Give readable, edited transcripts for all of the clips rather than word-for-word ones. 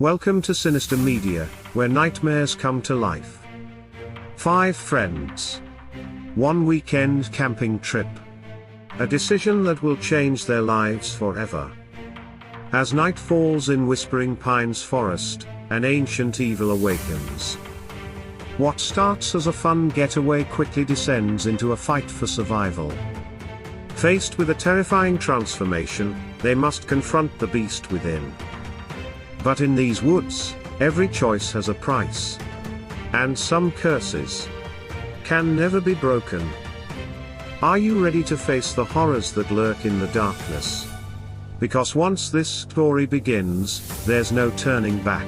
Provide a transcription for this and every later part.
Welcome to Sinister Media, where nightmares come to life. 5 friends. 1 weekend camping trip. A decision that will change their lives forever. As night falls in Whispering Pines Forest, an ancient evil awakens. What starts as a fun getaway quickly descends into a fight for survival. Faced with a terrifying transformation, they must confront the beast within. But in these woods, every choice has a price. And some curses can never be broken. Are you ready to face the horrors that lurk in the darkness? Because once this story begins, there's no turning back.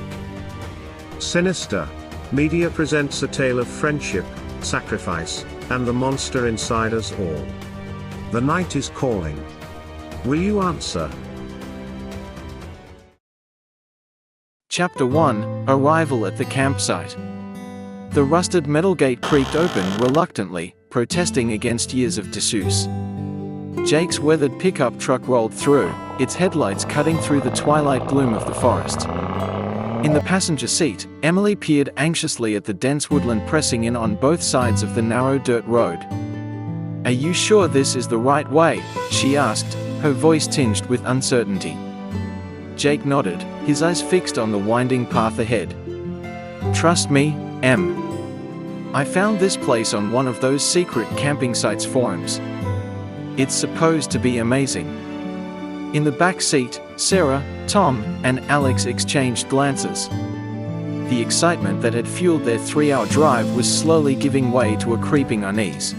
Sinister Media presents a tale of friendship, sacrifice, and the monster inside us all. The night is calling. Will you answer? Chapter 1: Arrival at the campsite. The rusted metal gate creaked open reluctantly, protesting against years of disuse. Jake's weathered pickup truck rolled through, its headlights cutting through the twilight gloom of the forest. In the passenger seat, Emily peered anxiously at the dense woodland pressing in on both sides of the narrow dirt road. "Are you sure this is the right way?" she asked, her voice tinged with uncertainty. Jake nodded, his eyes fixed on the winding path ahead. "Trust me, Em. I found this place on one of those secret camping sites forums. It's supposed to be amazing." In the back seat, Sarah, Tom, and Alex exchanged glances. The excitement that had fueled their 3-hour drive was slowly giving way to a creeping unease.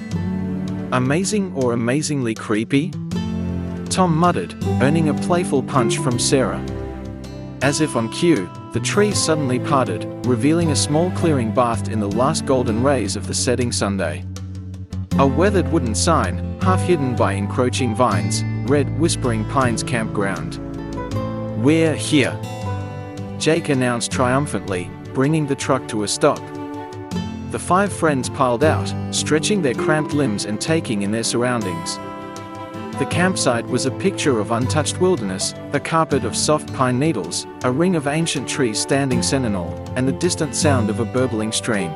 "Amazing or amazingly creepy?" Tom muttered, earning a playful punch from Sarah. As if on cue, the trees suddenly parted, revealing a small clearing bathed in the last golden rays of the setting Sunday. A weathered wooden sign, half hidden by encroaching vines, read Whispering Pines Campground. "We're here," Jake announced triumphantly, bringing the truck to a stop. The 5 friends piled out, stretching their cramped limbs and taking in their surroundings. The campsite was a picture of untouched wilderness, a carpet of soft pine needles, a ring of ancient trees standing sentinel, and the distant sound of a burbling stream.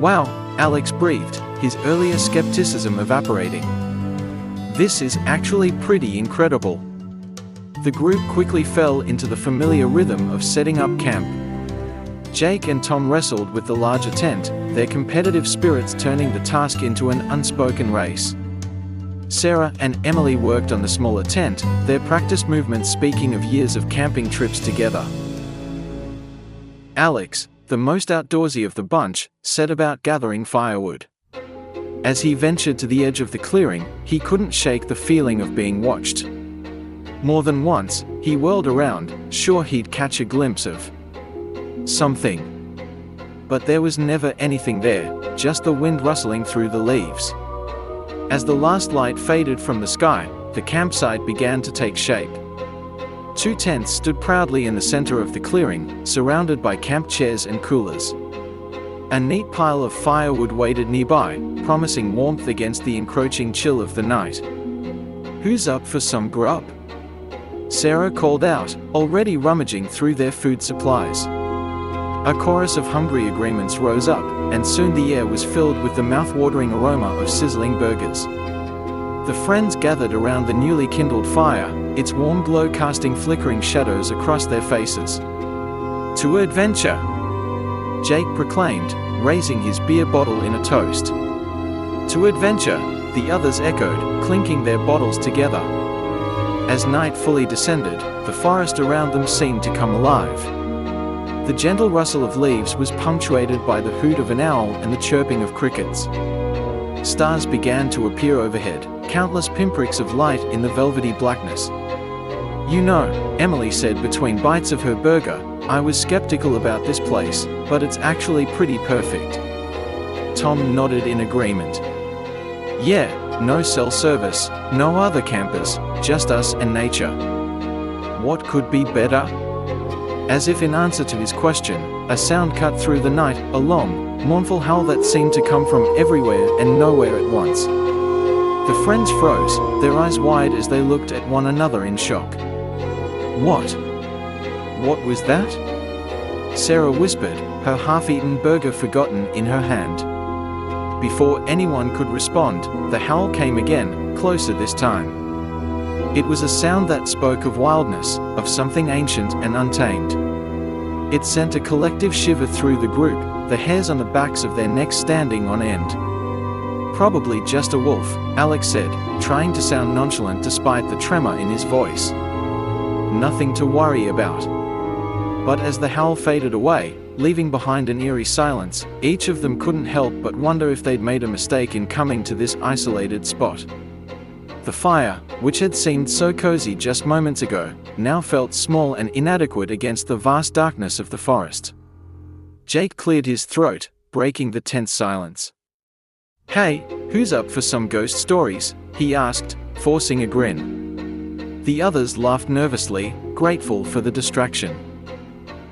"Wow," Alex breathed, his earlier skepticism evaporating. "This is actually pretty incredible." The group quickly fell into the familiar rhythm of setting up camp. Jake and Tom wrestled with the larger tent, their competitive spirits turning the task into an unspoken race. Sarah and Emily worked on the smaller tent, their practiced movements speaking of years of camping trips together. Alex, the most outdoorsy of the bunch, set about gathering firewood. As he ventured to the edge of the clearing, he couldn't shake the feeling of being watched. More than once, he whirled around, sure he'd catch a glimpse of something. But there was never anything there, just the wind rustling through the leaves. As the last light faded from the sky, the campsite began to take shape. 2 tents stood proudly in the center of the clearing, surrounded by camp chairs and coolers. A neat pile of firewood waited nearby, promising warmth against the encroaching chill of the night. "Who's up for some grub?" Sarah called out, already rummaging through their food supplies. A chorus of hungry agreements rose up, and soon the air was filled with the mouth-watering aroma of sizzling burgers. The friends gathered around the newly kindled fire, its warm glow casting flickering shadows across their faces. "To adventure!" Jake proclaimed, raising his beer bottle in a toast. "To adventure!" the others echoed, clinking their bottles together. As night fully descended, the forest around them seemed to come alive. The gentle rustle of leaves was punctuated by the hoot of an owl and the chirping of crickets. Stars began to appear overhead, countless pinpricks of light in the velvety blackness. "You know," Emily said between bites of her burger, "I was skeptical about this place, but it's actually pretty perfect." Tom nodded in agreement. "Yeah, no cell service, no other campers, just us and nature. What could be better?" As if in answer to his question, a sound cut through the night, a long, mournful howl that seemed to come from everywhere and nowhere at once. The friends froze, their eyes wide as they looked at one another in shock. "What? What was that? Sarah whispered, her half-eaten burger forgotten in her hand. Before anyone could respond, the howl came again, closer this time. It was a sound that spoke of wildness, of something ancient and untamed. It sent a collective shiver through the group, the hairs on the backs of their necks standing on end. Probably just a wolf, Alex said, trying to sound nonchalant despite the tremor in his voice. Nothing to worry about. But as the howl faded away, leaving behind an eerie silence, each of them couldn't help but wonder if they'd made a mistake in coming to this isolated spot. The fire, which had seemed so cozy just moments ago, now felt small and inadequate against the vast darkness of the forest. Jake cleared his throat, breaking the tense silence. "Hey, who's up for some ghost stories?" he asked, forcing a grin. The others laughed nervously, grateful for the distraction.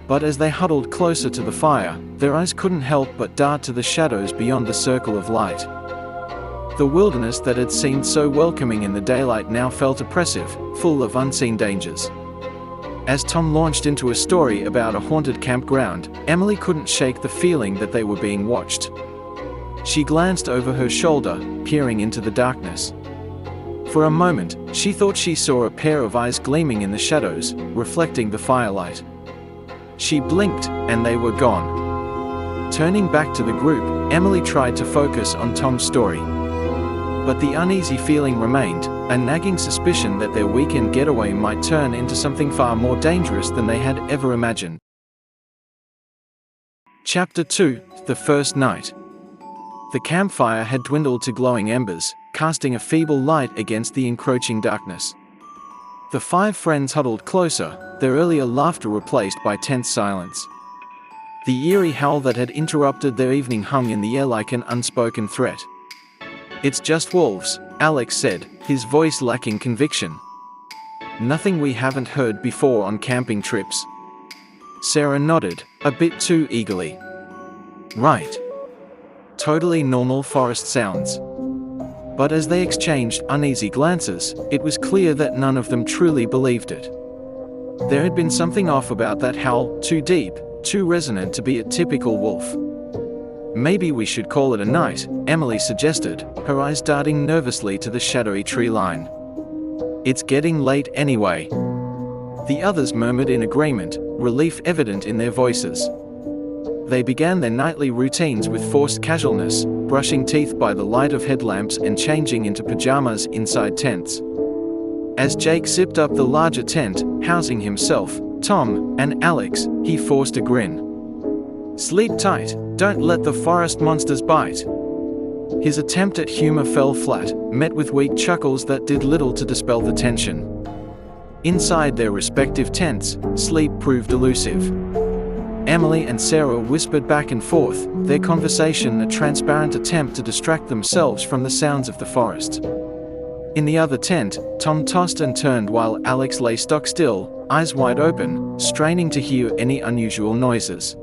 But as they huddled closer to the fire, their eyes couldn't help but dart to the shadows beyond the circle of light. The wilderness that had seemed so welcoming in the daylight now felt oppressive, full of unseen dangers. As Tom launched into a story about a haunted campground, Emily couldn't shake the feeling that they were being watched. She glanced over her shoulder, peering into the darkness. For a moment, she thought she saw a pair of eyes gleaming in the shadows, reflecting the firelight. She blinked, and they were gone. Turning back to the group, Emily tried to focus on Tom's story. But the uneasy feeling remained, a nagging suspicion that their weekend getaway might turn into something far more dangerous than they had ever imagined. Chapter 2: The First Night. The campfire had dwindled to glowing embers, casting a feeble light against the encroaching darkness. The five friends huddled closer, their earlier laughter replaced by tense silence. The eerie howl that had interrupted their evening hung in the air like an unspoken threat. "It's just wolves," Alex said, his voice lacking conviction. "Nothing we haven't heard before on camping trips." Sarah nodded, a bit too eagerly. "Right. Totally normal forest sounds." But as they exchanged uneasy glances, it was clear that none of them truly believed it. There had been something off about that howl, too deep, too resonant to be a typical wolf. "Maybe we should call it a night," Emily suggested, her eyes darting nervously to the shadowy tree line. "It's getting late anyway." The others murmured in agreement, relief evident in their voices. They began their nightly routines with forced casualness, brushing teeth by the light of headlamps and changing into pajamas inside tents. As Jake zipped up the larger tent, housing himself, Tom, and Alex, he forced a grin. "Sleep tight, don't let the forest monsters bite." His attempt at humor fell flat, met with weak chuckles that did little to dispel the tension. Inside their respective tents, sleep proved elusive. Emily and Sarah whispered back and forth, their conversation a transparent attempt to distract themselves from the sounds of the forest. In the other tent, Tom tossed and turned while Alex lay stock still, eyes wide open, straining to hear any unusual noises.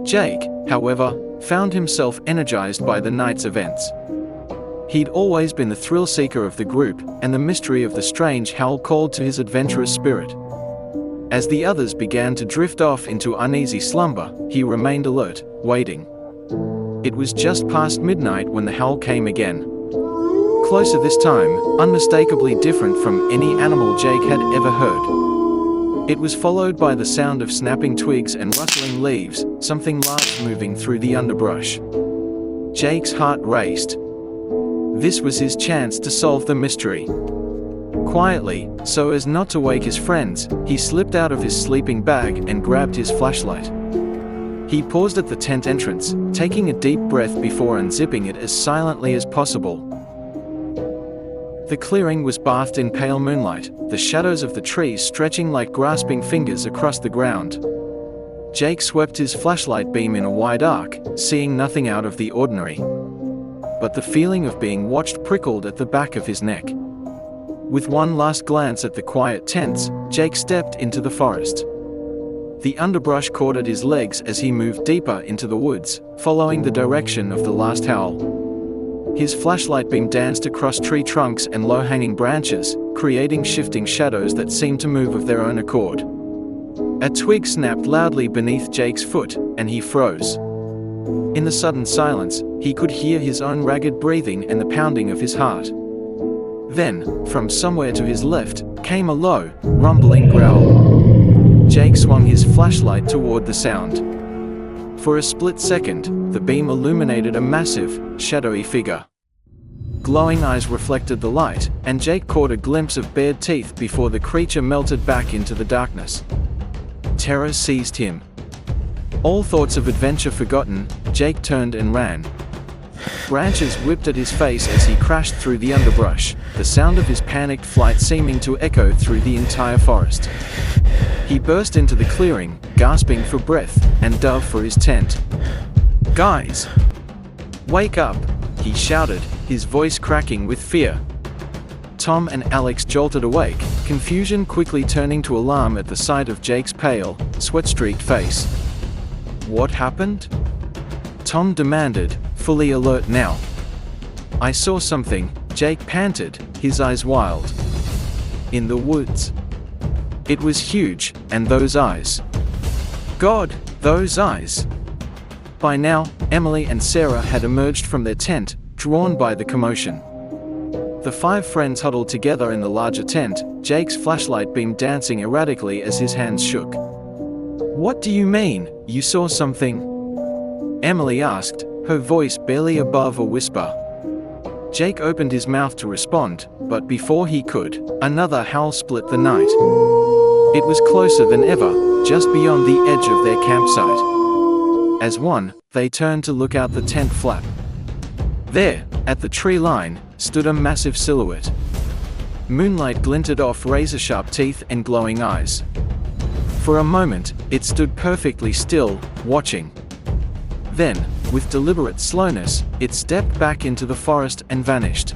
Jake, however, found himself energized by the night's events. He'd always been the thrill-seeker of the group, and the mystery of the strange howl called to his adventurous spirit. As the others began to drift off into uneasy slumber, he remained alert, waiting. It was just past midnight when the howl came again. Closer this time, unmistakably different from any animal Jake had ever heard. It was followed by the sound of snapping twigs and rustling leaves, something large moving through the underbrush. Jake's heart raced. This was his chance to solve the mystery. Quietly, so as not to wake his friends, he slipped out of his sleeping bag and grabbed his flashlight. He paused at the tent entrance, taking a deep breath before unzipping it as silently as possible. The clearing was bathed in pale moonlight, the shadows of the trees stretching like grasping fingers across the ground. Jake swept his flashlight beam in a wide arc, seeing nothing out of the ordinary. But the feeling of being watched prickled at the back of his neck. With one last glance at the quiet tents, Jake stepped into the forest. The underbrush caught at his legs as he moved deeper into the woods, following the direction of the last howl. His flashlight beam danced across tree trunks and low-hanging branches, creating shifting shadows that seemed to move of their own accord. A twig snapped loudly beneath Jake's foot, and he froze. In the sudden silence, he could hear his own ragged breathing and the pounding of his heart. Then, from somewhere to his left, came a low, rumbling growl. Jake swung his flashlight toward the sound. For a split second, the beam illuminated a massive, shadowy figure. Glowing eyes reflected the light, and Jake caught a glimpse of bared teeth before the creature melted back into the darkness. Terror seized him. All thoughts of adventure forgotten, Jake turned and ran. Branches whipped at his face as he crashed through the underbrush, the sound of his panicked flight seeming to echo through the entire forest. He burst into the clearing, gasping for breath, and dove for his tent. "Guys! Wake up!" he shouted, his voice cracking with fear. Tom and Alex jolted awake, confusion quickly turning to alarm at the sight of Jake's pale, sweat-streaked face. "What happened?" Tom demanded, fully alert now. "I saw something," Jake panted, his eyes wild. "In the woods. It was huge, and those eyes. God, those eyes!" By now, Emily and Sarah had emerged from their tent, drawn by the commotion. The 5 friends huddled together in the larger tent, Jake's flashlight beam dancing erratically as his hands shook. "What do you mean, you saw something?" Emily asked, her voice barely above a whisper. Jake opened his mouth to respond, but before he could, another howl split the night. It was closer than ever, just beyond the edge of their campsite. As one, they turned to look out the tent flap. There, at the tree line, stood a massive silhouette. Moonlight glinted off razor-sharp teeth and glowing eyes. For a moment, it stood perfectly still, watching. Then, with deliberate slowness, it stepped back into the forest and vanished.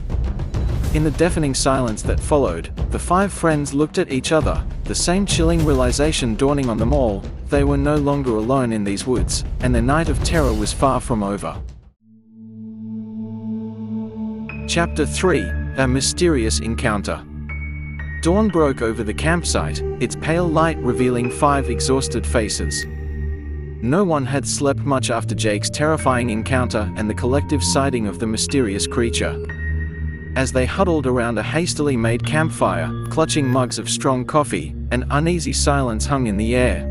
In the deafening silence that followed, the 5 friends looked at each other, the same chilling realization dawning on them all: they were no longer alone in these woods, and their night of terror was far from over. Chapter 3: A Mysterious Encounter. Dawn broke over the campsite, its pale light revealing 5 exhausted faces. No one had slept much after Jake's terrifying encounter and the collective sighting of the mysterious creature. As they huddled around a hastily made campfire, clutching mugs of strong coffee, an uneasy silence hung in the air.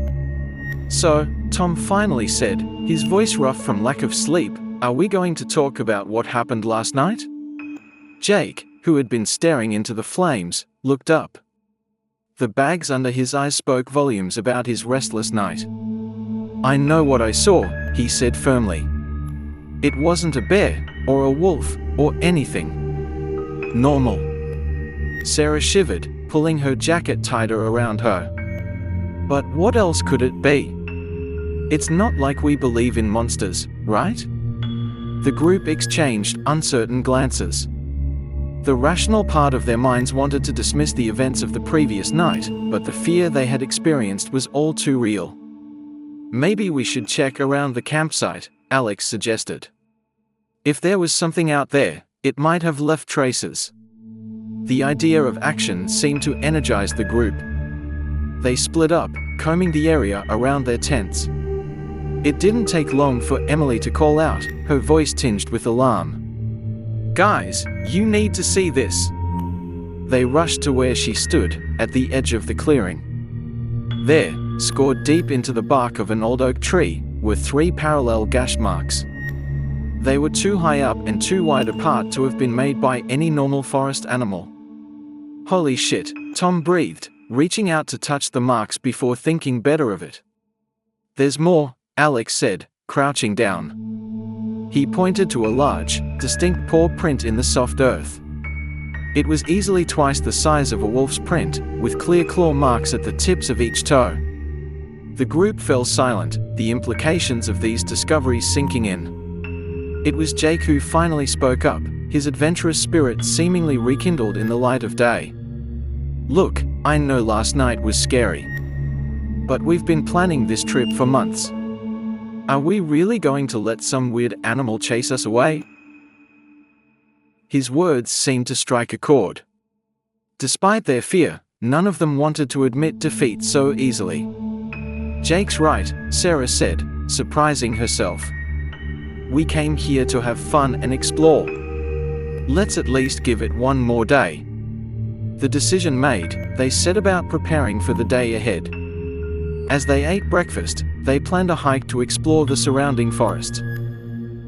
"So," Tom finally said, his voice rough from lack of sleep, "are we going to talk about what happened last night?" Jake, who had been staring into the flames, looked up. The bags under his eyes spoke volumes about his restless night. "I know what I saw," he said firmly. "It wasn't a bear, or a wolf, or anything normal." Sarah shivered, pulling her jacket tighter around her. "But what else could it be? It's not like we believe in monsters, right?" The group exchanged uncertain glances. The rational part of their minds wanted to dismiss the events of the previous night, but the fear they had experienced was all too real. "Maybe we should check around the campsite," Alex suggested. "If there was something out there, it might have left traces." The idea of action seemed to energize the group. They split up, combing the area around their tents. It didn't take long for Emily to call out, her voice tinged with alarm. "Guys, you need to see this." They rushed to where she stood, at the edge of the clearing. There, scored deep into the bark of an old oak tree, were 3 parallel gash marks. They were too high up and too wide apart to have been made by any normal forest animal. "Holy shit," Tom breathed, reaching out to touch the marks before thinking better of it. "There's more," Alex said, crouching down. He pointed to a large, distinct paw print in the soft earth. It was easily twice the size of a wolf's print, with clear claw marks at the tips of each toe. The group fell silent, the implications of these discoveries sinking in. It was Jake who finally spoke up, his adventurous spirit seemingly rekindled in the light of day. "Look, I know last night was scary. But we've been planning this trip for months. Are we really going to let some weird animal chase us away?" His words seemed to strike a chord. Despite their fear, none of them wanted to admit defeat so easily. "Jake's right," Sarah said, surprising herself. "We came here to have fun and explore. Let's at least give it one more day." The decision made, they set about preparing for the day ahead. As they ate breakfast, they planned a hike to explore the surrounding forest.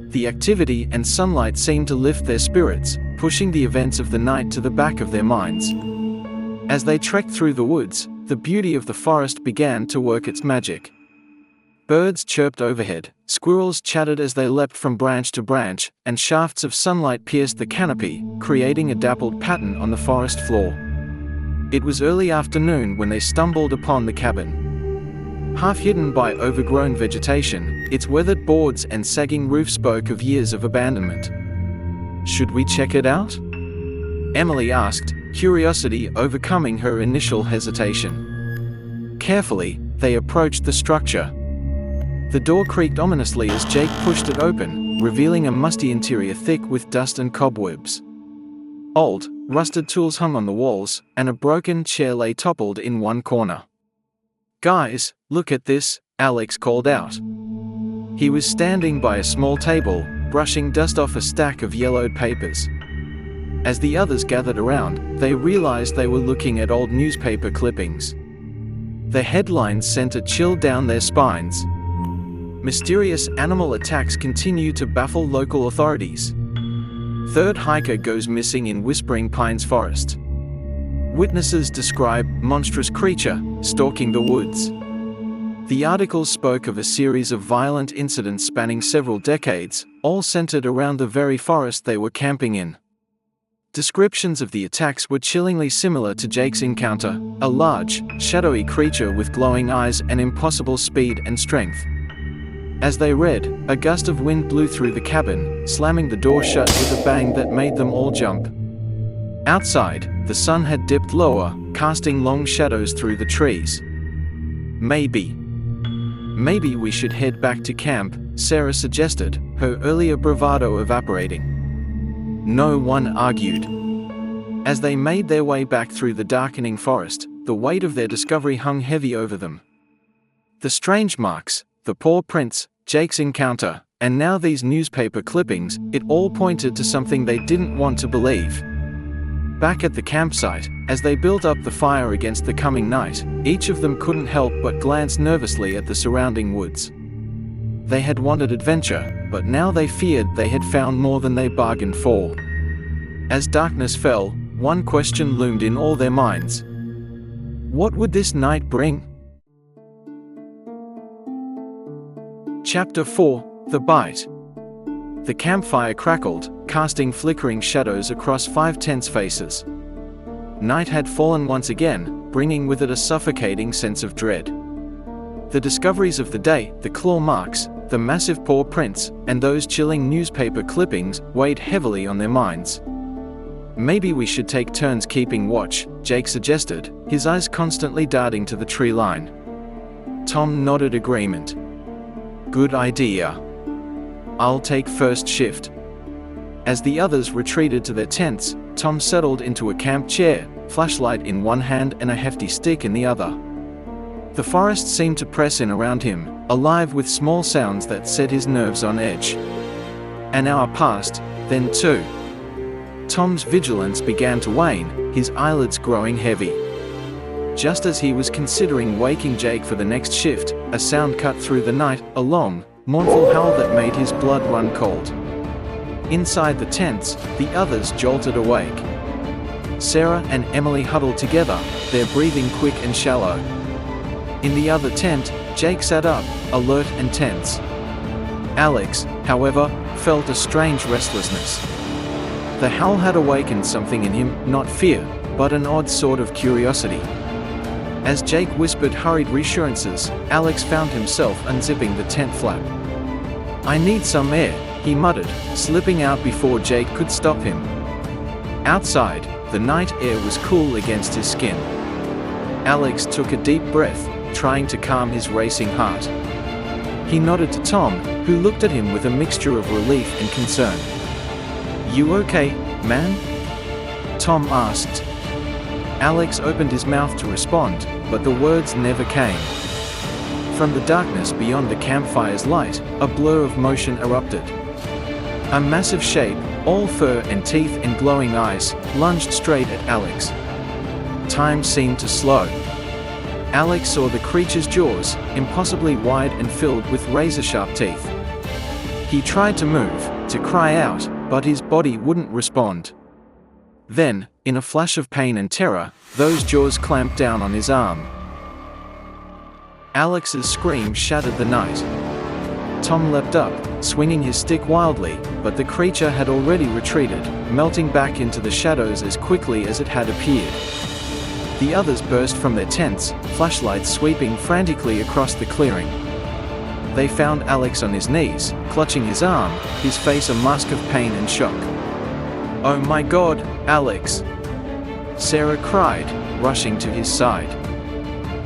The activity and sunlight seemed to lift their spirits, pushing the events of the night to the back of their minds. As they trekked through the woods, the beauty of the forest began to work its magic. Birds chirped overhead, squirrels chattered as they leapt from branch to branch, and shafts of sunlight pierced the canopy, creating a dappled pattern on the forest floor. It was early afternoon when they stumbled upon the cabin. Half hidden by overgrown vegetation, its weathered boards and sagging roof spoke of years of abandonment. "Should we check it out?" Emily asked, curiosity overcoming her initial hesitation. Carefully, they approached the structure. The door creaked ominously as Jake pushed it open, revealing a musty interior thick with dust and cobwebs. Old, rusted tools hung on the walls, and a broken chair lay toppled in one corner. "Guys, look at this," Alex called out. He was standing by a small table, brushing dust off a stack of yellowed papers. As the others gathered around, they realized they were looking at old newspaper clippings. The headlines sent a chill down their spines. "Mysterious animal attacks continue to baffle local authorities. Third hiker goes missing in Whispering Pines Forest. Witnesses describe monstrous creature stalking the woods." The article spoke of a series of violent incidents spanning several decades, all centered around the very forest they were camping in. Descriptions of the attacks were chillingly similar to Jake's encounter, a large, shadowy creature with glowing eyes and impossible speed and strength. As they read, a gust of wind blew through the cabin, slamming the door shut with a bang that made them all jump. Outside, the sun had dipped lower, casting long shadows through the trees. Maybe we should head back to camp," Sarah suggested, her earlier bravado evaporating. No one argued. As they made their way back through the darkening forest, the weight of their discovery hung heavy over them. The strange marks, the paw prints, Jake's encounter, and now these newspaper clippings, it all pointed to something they didn't want to believe. Back at the campsite, as they built up the fire against the coming night, each of them couldn't help but glance nervously at the surrounding woods. They had wanted adventure, but now they feared they had found more than they bargained for. As darkness fell, one question loomed in all their minds. What would this night bring? Chapter 4: The Bite. The campfire crackled, casting flickering shadows across 5 tense faces. Night had fallen once again, bringing with it a suffocating sense of dread. The discoveries of the day, the claw marks, the massive paw prints, and those chilling newspaper clippings weighed heavily on their minds. "Maybe we should take turns keeping watch," Jake suggested, his eyes constantly darting to the tree line. Tom nodded agreement. "Good idea. I'll take first shift." As the others retreated to their tents, Tom settled into a camp chair, flashlight in one hand and a hefty stick in the other. The forest seemed to press in around him, alive with small sounds that set his nerves on edge. An hour passed, then 2. Tom's vigilance began to wane, his eyelids growing heavy. Just as he was considering waking Jake for the next shift, a sound cut through the night, a long, mournful howl that made his blood run cold. Inside the tents, the others jolted awake. Sarah and Emily huddled together, their breathing quick and shallow. In the other tent, Jake sat up, alert and tense. Alex, however, felt a strange restlessness. The howl had awakened something in him, not fear, but an odd sort of curiosity. As Jake whispered hurried reassurances, Alex found himself unzipping the tent flap. "I need some air," he muttered, slipping out before Jake could stop him. Outside, the night air was cool against his skin. Alex took a deep breath, trying to calm his racing heart. He nodded to Tom, who looked at him with a mixture of relief and concern. "You okay, man?" Tom asked. Alex opened his mouth to respond, but the words never came. From the darkness beyond the campfire's light, a blur of motion erupted. A massive shape, all fur and teeth and glowing eyes, lunged straight at Alex. Time seemed to slow. Alex saw the creature's jaws, impossibly wide and filled with razor-sharp teeth. He tried to move, to cry out, but his body wouldn't respond. Then, in a flash of pain and terror, those jaws clamped down on his arm. Alex's scream shattered the night. Tom leapt up, swinging his stick wildly, but the creature had already retreated, melting back into the shadows as quickly as it had appeared. The others burst from their tents, flashlights sweeping frantically across the clearing. They found Alex on his knees, clutching his arm, his face a mask of pain and shock. "Oh my God, Alex!" Sarah cried, rushing to his side.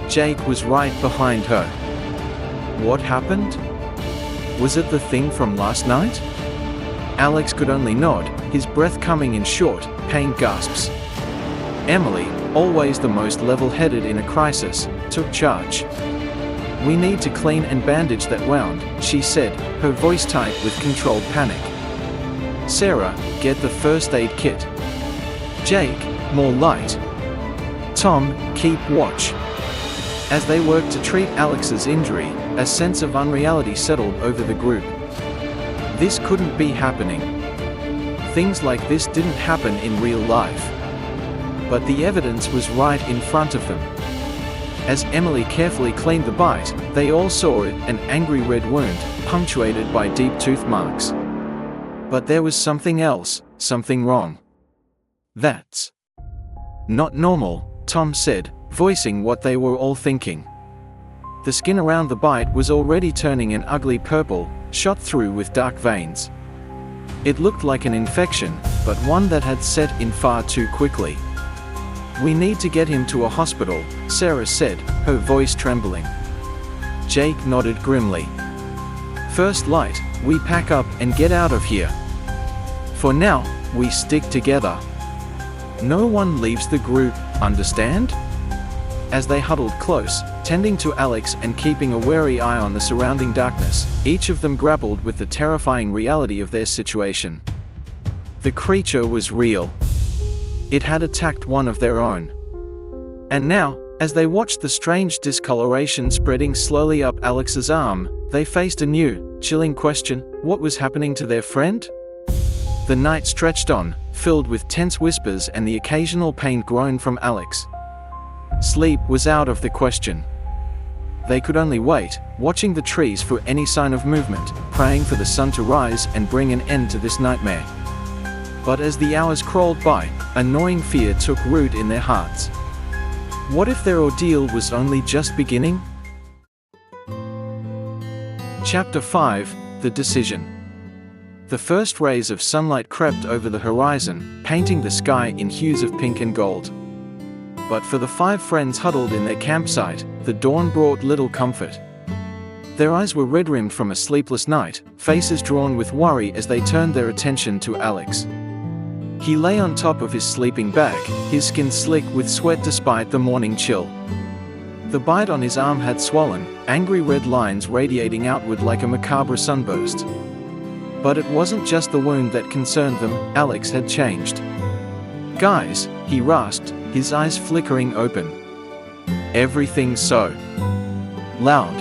Jake was right behind her. What happened? Was it the thing from last night? Alex could only nod, his breath coming in short, pained gasps. Emily, always the most level-headed in a crisis, took charge. "We need to clean and bandage that wound," she said, her voice tight with controlled panic. "Sarah, get the first aid kit. Jake, more light. Tom, keep watch." As they worked to treat Alex's injury, a sense of unreality settled over the group. This couldn't be happening. Things like this didn't happen in real life. But the evidence was right in front of them. As Emily carefully cleaned the bite, they all saw it, an angry red wound, punctuated by deep tooth marks. But there was something else, something wrong. "That's not normal," Tom said, voicing what they were all thinking. The skin around the bite was already turning an ugly purple, shot through with dark veins. It looked like an infection, but one that had set in far too quickly. "We need to get him to a hospital," Sarah said, her voice trembling. Jake nodded grimly. "First light, we pack up and get out of here. For now, we stick together. No one leaves the group, understand?" As they huddled close, tending to Alex and keeping a wary eye on the surrounding darkness, each of them grappled with the terrifying reality of their situation. The creature was real. It had attacked one of their own. And now, as they watched the strange discoloration spreading slowly up Alex's arm, they faced a new, chilling question: what was happening to their friend? The night stretched on, filled with tense whispers and the occasional pained groan from Alex. Sleep was out of the question. They could only wait, watching the trees for any sign of movement, praying for the sun to rise and bring an end to this nightmare. But as the hours crawled by, a gnawing fear took root in their hearts. What if their ordeal was only just beginning? Chapter 5: The Decision. The first rays of sunlight crept over the horizon, painting the sky in hues of pink and gold. But for the 5 friends huddled in their campsite, the dawn brought little comfort. Their eyes were red-rimmed from a sleepless night, faces drawn with worry as they turned their attention to Alex. He lay on top of his sleeping bag, his skin slick with sweat despite the morning chill. The bite on his arm had swollen, angry red lines radiating outward like a macabre sunburst. But it wasn't just the wound that concerned them, Alex had changed. "Guys," he rasped, his eyes flickering open. "Everything's so loud."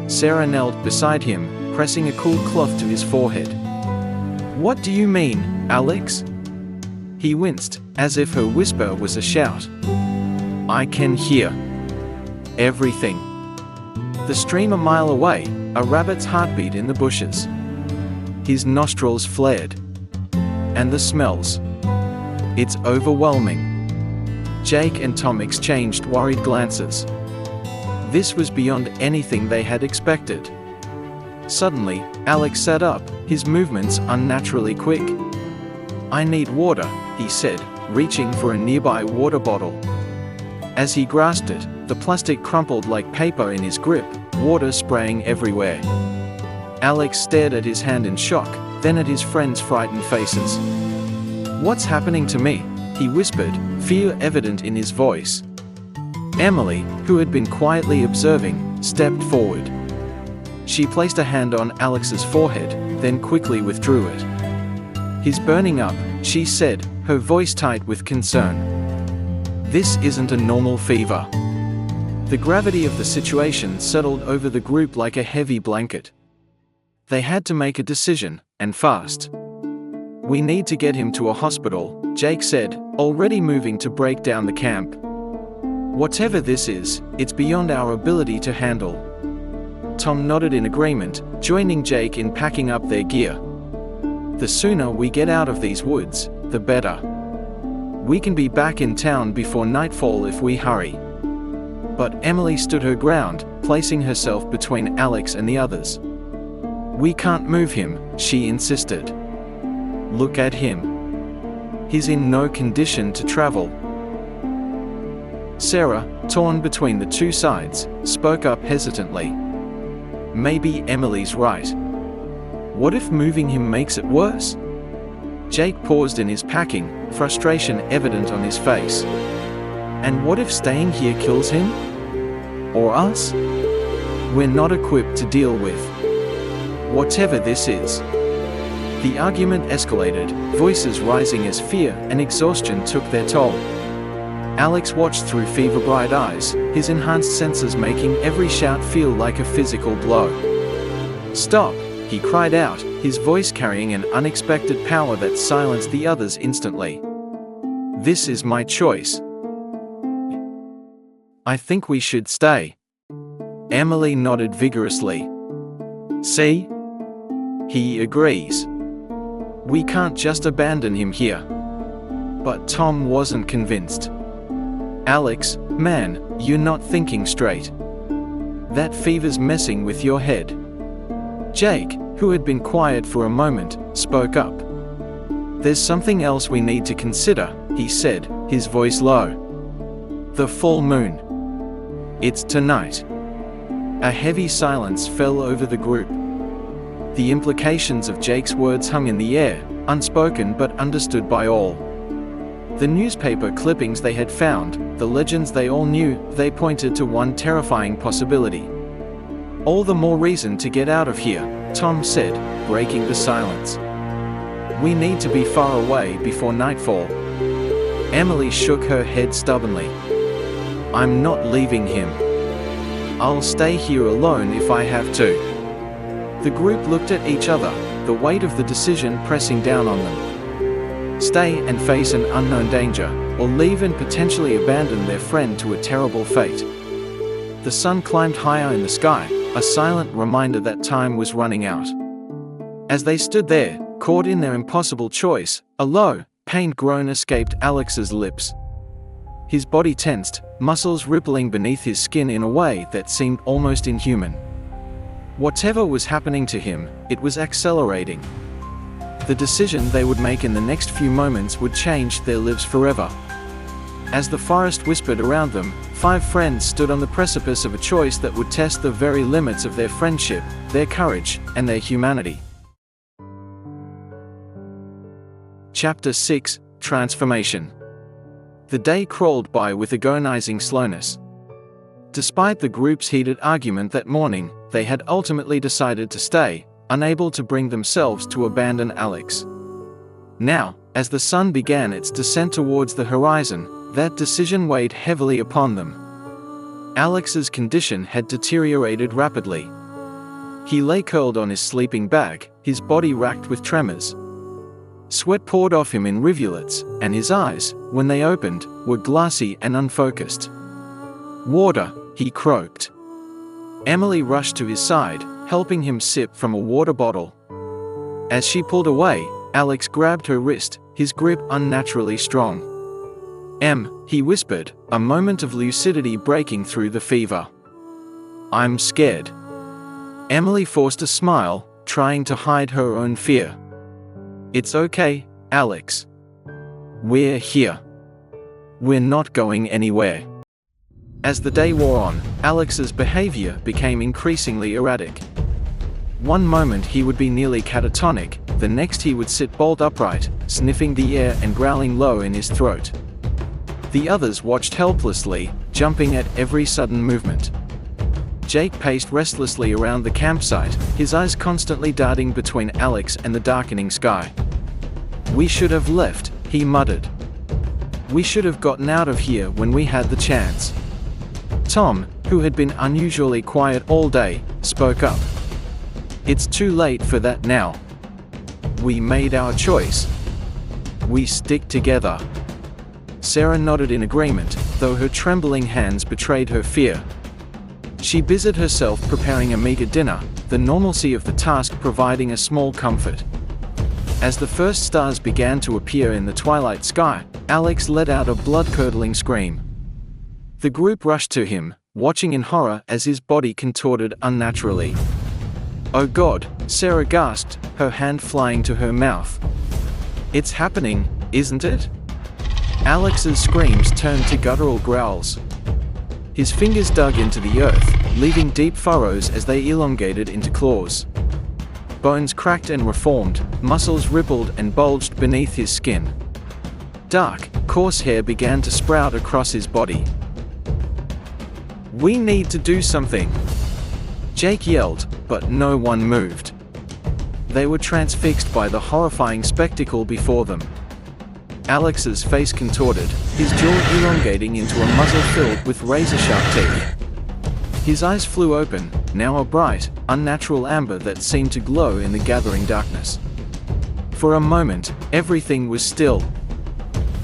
Sarah knelt beside him, pressing a cool cloth to his forehead. "What do you mean, Alex?" He winced, as if her whisper was a shout. "I can hear everything." The stream a mile away, a rabbit's heartbeat in the bushes. His nostrils flared. And the smells. It's overwhelming. Jake and Tom exchanged worried glances. This was beyond anything they had expected. Suddenly, Alex sat up, his movements unnaturally quick. "I need water," he said, reaching for a nearby water bottle. As he grasped it, the plastic crumpled like paper in his grip, water spraying everywhere. Alex stared at his hand in shock, then at his friends' frightened faces. "What's happening to me?" he whispered, fear evident in his voice. Emily, who had been quietly observing, stepped forward. She placed a hand on Alex's forehead, then quickly withdrew it. "He's burning up," she said, her voice tight with concern. "This isn't a normal fever." The gravity of the situation settled over the group like a heavy blanket. They had to make a decision, and fast. "We need to get him to a hospital," Jake said, already moving to break down the camp. "Whatever this is, it's beyond our ability to handle." Tom nodded in agreement, joining Jake in packing up their gear. "The sooner we get out of these woods, the better. We can be back in town before nightfall if we hurry." But Emily stood her ground, placing herself between Alex and the others. "We can't move him," she insisted. "Look at him. He's in no condition to travel." Sarah, torn between the two sides, spoke up hesitantly. "Maybe Emily's right. What if moving him makes it worse?" Jake paused in his packing, frustration evident on his face. "And what if staying here kills him? Or us? We're not equipped to deal with whatever this is." The argument escalated, voices rising as fear and exhaustion took their toll. Alex watched through fever-bright eyes, his enhanced senses making every shout feel like a physical blow. "Stop!" he cried out, his voice carrying an unexpected power that silenced the others instantly. "This is my choice. I think we should stay." Emily nodded vigorously. "See? He agrees. We can't just abandon him here." But Tom wasn't convinced. "Alex, man, you're not thinking straight. That fever's messing with your head." Jake, who had been quiet for a moment, spoke up. "There's something else we need to consider," he said, his voice low. "The full moon. It's tonight." A heavy silence fell over the group. The implications of Jake's words hung in the air, unspoken but understood by all. The newspaper clippings they had found, the legends they all knew, they pointed to one terrifying possibility. "All the more reason to get out of here," Tom said, breaking the silence. "We need to be far away before nightfall." Emily shook her head stubbornly. "I'm not leaving him. I'll stay here alone if I have to." The group looked at each other, the weight of the decision pressing down on them. Stay and face an unknown danger, or leave and potentially abandon their friend to a terrible fate. The sun climbed higher in the sky, a silent reminder that time was running out. As they stood there, caught in their impossible choice, a low, pained groan escaped Alex's lips. His body tensed, muscles rippling beneath his skin in a way that seemed almost inhuman. Whatever was happening to him, it was accelerating. The decision they would make in the next few moments would change their lives forever. As the forest whispered around them, 5 friends stood on the precipice of a choice that would test the very limits of their friendship, their courage, and their humanity. Chapter 6: Transformation. The day crawled by with agonizing slowness. Despite the group's heated argument that morning, they had ultimately decided to stay, unable to bring themselves to abandon Alex. Now, as the sun began its descent towards the horizon, that decision weighed heavily upon them. Alex's condition had deteriorated rapidly. He lay curled on his sleeping bag, his body racked with tremors. Sweat poured off him in rivulets, and his eyes, when they opened, were glassy and unfocused. "Water," he croaked. Emily rushed to his side, helping him sip from a water bottle. As she pulled away, Alex grabbed her wrist, his grip unnaturally strong. He whispered, a moment of lucidity breaking through the fever. "I'm scared." Emily forced a smile, trying to hide her own fear. "It's okay, Alex. We're here. We're not going anywhere." As the day wore on, Alex's behavior became increasingly erratic. One moment he would be nearly catatonic, the next he would sit bolt upright, sniffing the air and growling low in his throat. The others watched helplessly, jumping at every sudden movement. Jake paced restlessly around the campsite, his eyes constantly darting between Alex and the darkening sky. "We should have left," he muttered. "We should have gotten out of here when we had the chance." Tom, who had been unusually quiet all day, spoke up. "It's too late for that now. We made our choice. We stick together." Sarah nodded in agreement, though her trembling hands betrayed her fear. She busied herself preparing a meager dinner, the normalcy of the task providing a small comfort. As the first stars began to appear in the twilight sky, Alex let out a blood-curdling scream. The group rushed to him, watching in horror as his body contorted unnaturally. "Oh God," Sarah gasped, her hand flying to her mouth. "It's happening, isn't it?" Alex's screams turned to guttural growls. His fingers dug into the earth, leaving deep furrows as they elongated into claws. Bones cracked and reformed, muscles rippled and bulged beneath his skin. Dark, coarse hair began to sprout across his body. "We need to do something," Jake yelled, but no one moved. They were transfixed by the horrifying spectacle before them. Alex's face contorted, his jaw elongating into a muzzle filled with razor-sharp teeth. His eyes flew open, now a bright, unnatural amber that seemed to glow in the gathering darkness. For a moment, everything was still.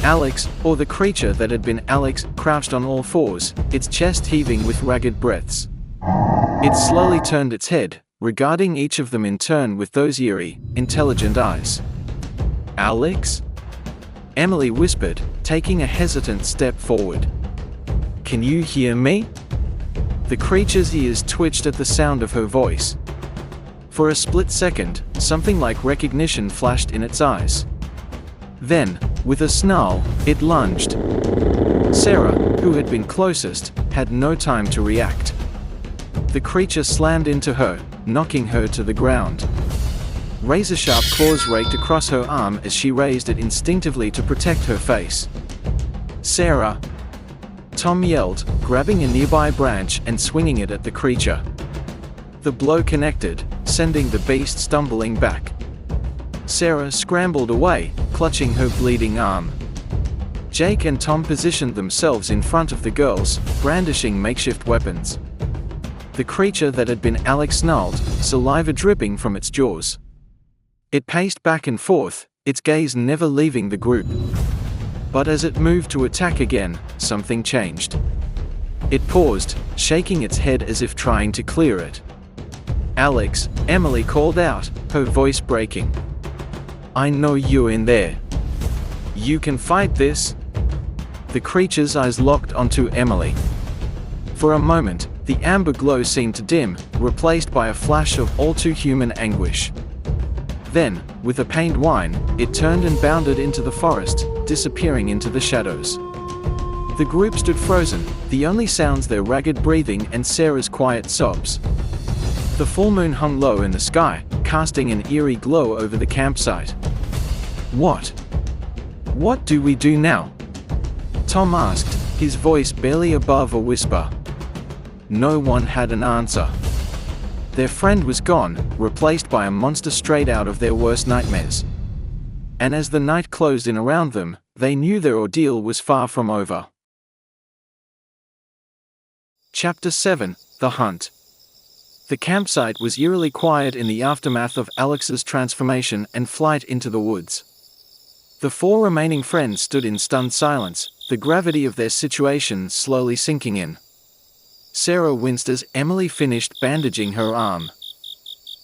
Alex, or the creature that had been Alex, crouched on all fours, its chest heaving with ragged breaths. It slowly turned its head, regarding each of them in turn with those eerie, intelligent eyes. "Alex?" Emily whispered, taking a hesitant step forward. "Can you hear me?" The creature's ears twitched at the sound of her voice. For a split second, something like recognition flashed in its eyes. Then, with a snarl, it lunged. Sarah, who had been closest, had no time to react. The creature slammed into her, knocking her to the ground. Razor-sharp claws raked across her arm as she raised it instinctively to protect her face. "Sarah!" Tom yelled, grabbing a nearby branch and swinging it at the creature. The blow connected, sending the beast stumbling back. Sarah scrambled away, clutching her bleeding arm. Jake and Tom positioned themselves in front of the girls, brandishing makeshift weapons. The creature that had been Alex snarled, saliva dripping from its jaws. It paced back and forth, its gaze never leaving the group. But as it moved to attack again, something changed. It paused, shaking its head as if trying to clear it. "Alex," Emily called out, her voice breaking. "I know you're in there. You can fight this." The creature's eyes locked onto Emily. For a moment, the amber glow seemed to dim, replaced by a flash of all-too-human anguish. Then, with a pained whine, it turned and bounded into the forest, disappearing into the shadows. The group stood frozen, the only sounds their ragged breathing and Sarah's quiet sobs. The full moon hung low in the sky, casting an eerie glow over the campsite. What do we do now?" Tom asked, his voice barely above a whisper. No one had an answer. Their friend was gone, replaced by a monster straight out of their worst nightmares. And as the night closed in around them, they knew their ordeal was far from over. Chapter 7: The Hunt. The campsite was eerily quiet in the aftermath of Alex's transformation and flight into the woods. The four remaining friends stood in stunned silence, the gravity of their situation slowly sinking in. Sarah winced as Emily finished bandaging her arm.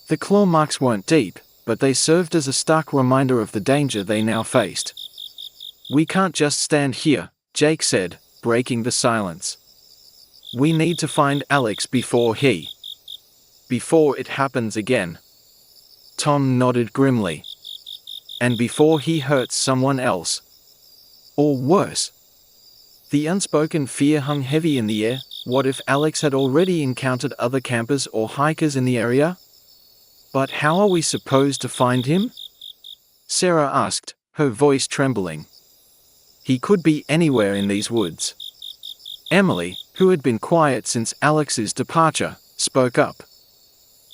The claw marks weren't deep, but they served as a stark reminder of the danger they now faced. "We can't just stand here," Jake said, breaking the silence. "We need to find Alex before it happens again." Tom nodded grimly. "And before he hurts someone else. Or worse." The unspoken fear hung heavy in the air. What if Alex had already encountered other campers or hikers in the area? "But how are we supposed to find him?" Sarah asked, her voice trembling. "He could be anywhere in these woods." Emily, who had been quiet since Alex's departure, spoke up.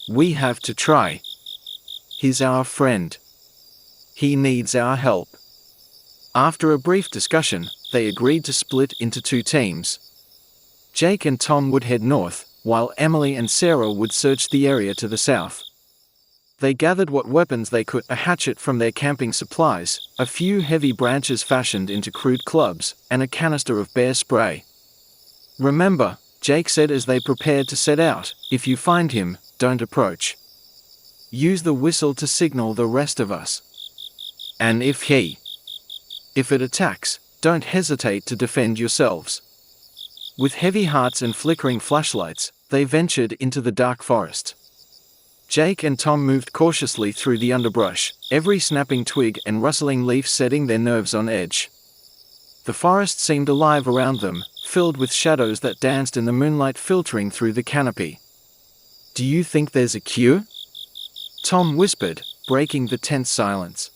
"We have to try. He's our friend. He needs our help." After a brief discussion, they agreed to split into 2 teams. Jake and Tom would head north, while Emily and Sarah would search the area to the south. They gathered what weapons they could: a hatchet from their camping supplies, a few heavy branches fashioned into crude clubs, and a canister of bear spray. "Remember," Jake said as they prepared to set out, "if you find him, don't approach. Use the whistle to signal the rest of us. And if it attacks, don't hesitate to defend yourselves." With heavy hearts and flickering flashlights, they ventured into the dark forest. Jake and Tom moved cautiously through the underbrush, every snapping twig and rustling leaf setting their nerves on edge. The forest seemed alive around them, filled with shadows that danced in the moonlight filtering through the canopy. "Do you think there's a cure?" Tom whispered, breaking the tense silence.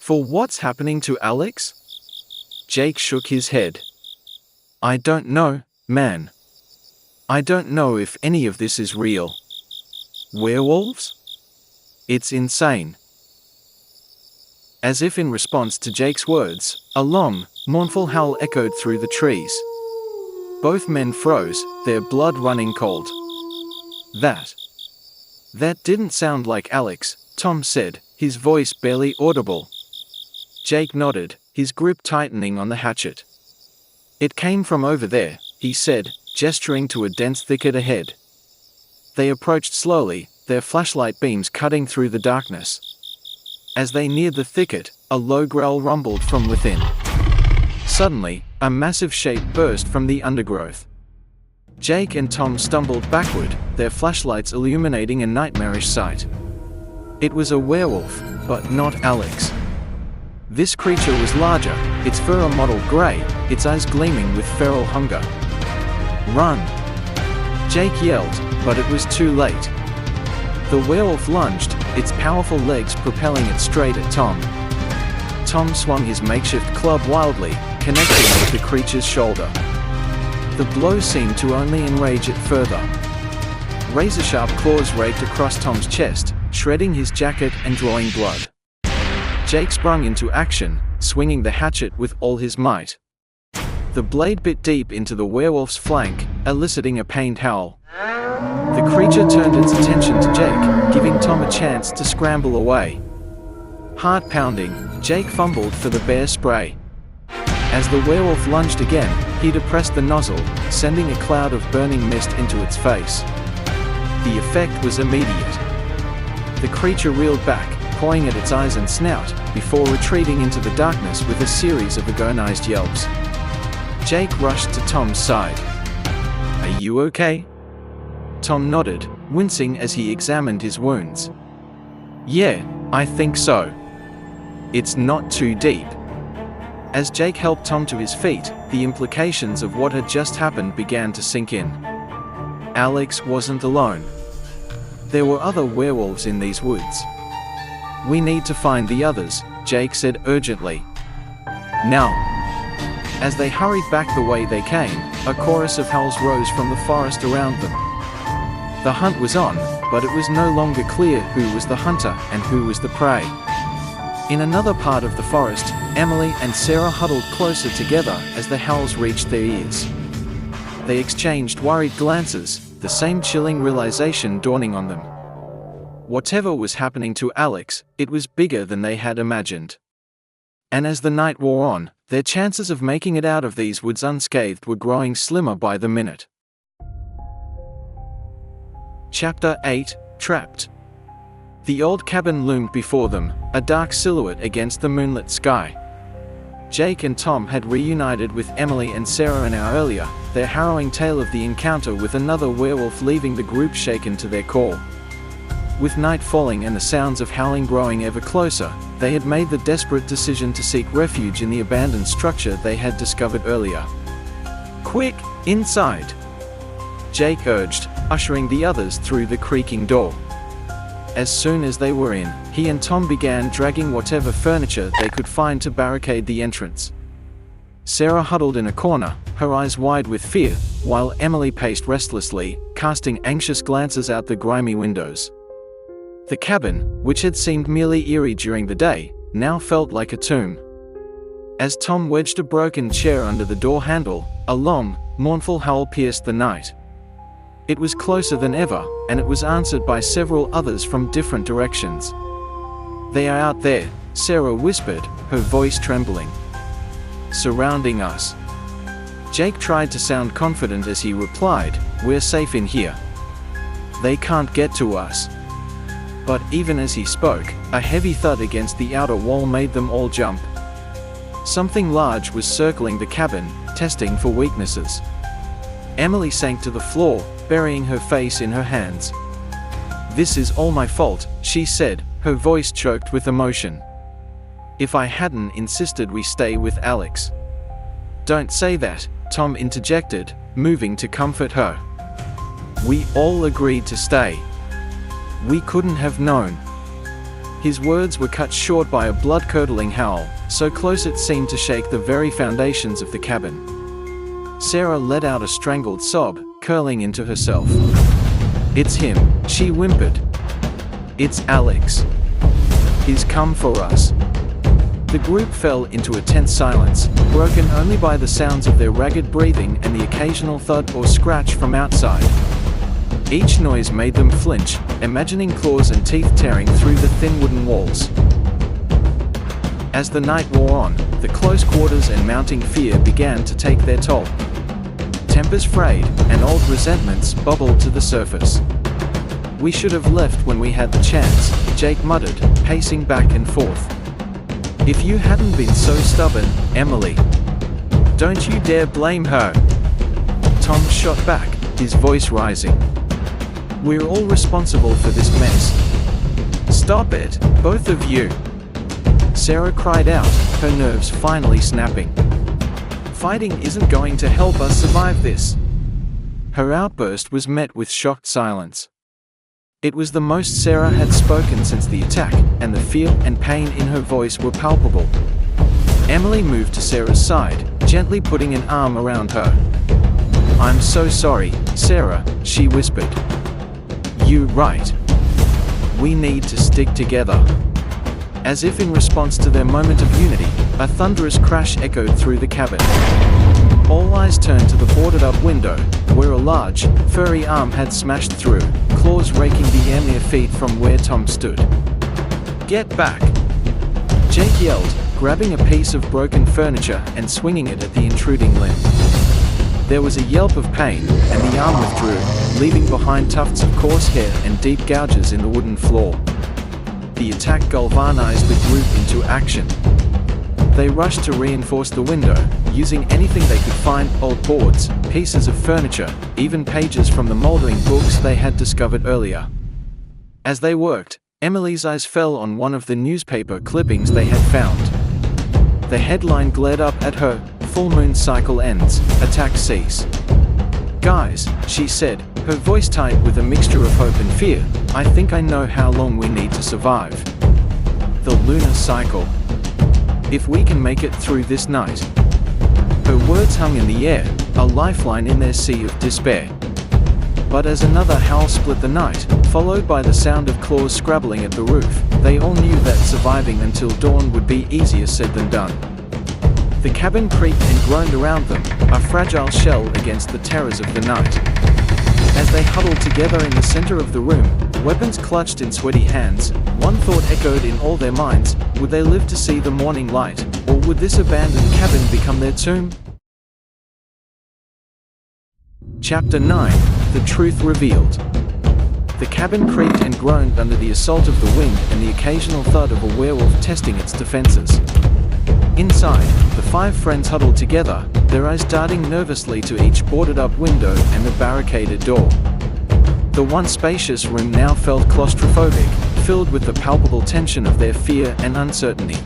"For what's happening to Alex?" Jake shook his head. "I don't know, man. I don't know if any of this is real. Werewolves? It's insane." As if in response to Jake's words, a long, mournful howl echoed through the trees. Both men froze, their blood running cold. That didn't sound like Alex," Tom said, his voice barely audible. Jake nodded, his grip tightening on the hatchet. "It came from over there," he said, gesturing to a dense thicket ahead. They approached slowly, their flashlight beams cutting through the darkness. As they neared the thicket, a low growl rumbled from within. Suddenly, a massive shape burst from the undergrowth. Jake and Tom stumbled backward, their flashlights illuminating a nightmarish sight. It was a werewolf, but not Alex. This creature was larger, its fur a mottled gray, its eyes gleaming with feral hunger. "Run!" Jake yelled, but it was too late. The werewolf lunged, its powerful legs propelling it straight at Tom. Tom swung his makeshift club wildly, connecting with the creature's shoulder. The blow seemed to only enrage it further. Razor-sharp claws raked across Tom's chest, shredding his jacket and drawing blood. Jake sprung into action, swinging the hatchet with all his might. The blade bit deep into the werewolf's flank, eliciting a pained howl. The creature turned its attention to Jake, giving Tom a chance to scramble away. Heart pounding, Jake fumbled for the bear spray. As the werewolf lunged again, he depressed the nozzle, sending a cloud of burning mist into its face. The effect was immediate. The creature reeled back, pawing at its eyes and snout, before retreating into the darkness with a series of agonized yelps. Jake rushed to Tom's side. "Are you okay?" Tom nodded, wincing as he examined his wounds. "Yeah, I think so. It's not too deep." As Jake helped Tom to his feet, the implications of what had just happened began to sink in. Alex wasn't alone. There were other werewolves in these woods. "We need to find the others," Jake said urgently. "Now." As they hurried back the way they came, a chorus of howls rose from the forest around them. The hunt was on, but it was no longer clear who was the hunter and who was the prey. In another part of the forest, Emily and Sarah huddled closer together as the howls reached their ears. They exchanged worried glances, the same chilling realization dawning on them. Whatever was happening to Alex, it was bigger than they had imagined. And as the night wore on, their chances of making it out of these woods unscathed were growing slimmer by the minute. Chapter 8, Trapped. The old cabin loomed before them, a dark silhouette against the moonlit sky. Jake and Tom had reunited with Emily and Sarah an hour earlier, their harrowing tale of the encounter with another werewolf leaving the group shaken to their core. With night falling and the sounds of howling growing ever closer, they had made the desperate decision to seek refuge in the abandoned structure they had discovered earlier. "Quick, inside!" Jake urged, ushering the others through the creaking door. As soon as they were in, he and Tom began dragging whatever furniture they could find to barricade the entrance. Sarah huddled in a corner, her eyes wide with fear, while Emily paced restlessly, casting anxious glances out the grimy windows. The cabin, which had seemed merely eerie during the day, now felt like a tomb. As Tom wedged a broken chair under the door handle, a long, mournful howl pierced the night. It was closer than ever, and it was answered by several others from different directions. "They are out there," Sarah whispered, her voice trembling. "Surrounding us." Jake tried to sound confident as he replied, "We're safe in here. They can't get to us." But even as he spoke, a heavy thud against the outer wall made them all jump. Something large was circling the cabin, testing for weaknesses. Emily sank to the floor, burying her face in her hands. "This is all my fault," she said, her voice choked with emotion. "If I hadn't insisted we stay with Alex." "Don't say that," Tom interjected, moving to comfort her. "We all agreed to stay. We couldn't have known." His words were cut short by a blood-curdling howl, so close it seemed to shake the very foundations of the cabin. Sarah let out a strangled sob, curling into herself. "It's him," she whimpered. "It's Alex. He's come for us." The group fell into a tense silence, broken only by the sounds of their ragged breathing and the occasional thud or scratch from outside. Each noise made them flinch, imagining claws and teeth tearing through the thin wooden walls. As the night wore on, the close quarters and mounting fear began to take their toll. Tempers frayed, and old resentments bubbled to the surface. "We should have left when we had the chance," Jake muttered, pacing back and forth. "If you hadn't been so stubborn, Emily." "Don't you dare blame her," Tom shot back, his voice rising. "We're all responsible for this mess." "Stop it, both of you," Sarah cried out, her nerves finally snapping. "Fighting isn't going to help us survive this." Her outburst was met with shocked silence. It was the most Sarah had spoken since the attack, and the fear and pain in her voice were palpable. Emily moved to Sarah's side, gently putting an arm around her. "I'm so sorry, Sarah," she whispered. "You're right. We need to stick together." As if in response to their moment of unity, a thunderous crash echoed through the cabin. All eyes turned to the boarded-up window, where a large, furry arm had smashed through, claws raking the air near feet from where Tom stood. "Get back!" Jake yelled, grabbing a piece of broken furniture and swinging it at the intruding limb. There was a yelp of pain, and the arm withdrew, leaving behind tufts of coarse hair and deep gouges in the wooden floor. The attack galvanized the group into action. They rushed to reinforce the window, using anything they could find: old boards, pieces of furniture, even pages from the moldering books they had discovered earlier. As they worked, Emily's eyes fell on one of the newspaper clippings they had found. The headline glared up at her: "Full moon cycle ends, attack cease." "Guys," she said, her voice tight with a mixture of hope and fear, "I think I know how long we need to survive. The lunar cycle. If we can make it through this night." Her words hung in the air, a lifeline in their sea of despair. But as another howl split the night, followed by the sound of claws scrabbling at the roof, they all knew that surviving until dawn would be easier said than done. The cabin creaked and groaned around them, a fragile shell against the terrors of the night. As they huddled together in the center of the room, weapons clutched in sweaty hands, one thought echoed in all their minds: would they live to see the morning light, or would this abandoned cabin become their tomb? Chapter 9: The Truth Revealed. The cabin creaked and groaned under the assault of the wind and the occasional thud of a werewolf testing its defenses. Inside, the five friends huddled together, their eyes darting nervously to each boarded-up window and the barricaded door. The once spacious room now felt claustrophobic, filled with the palpable tension of their fear and uncertainty.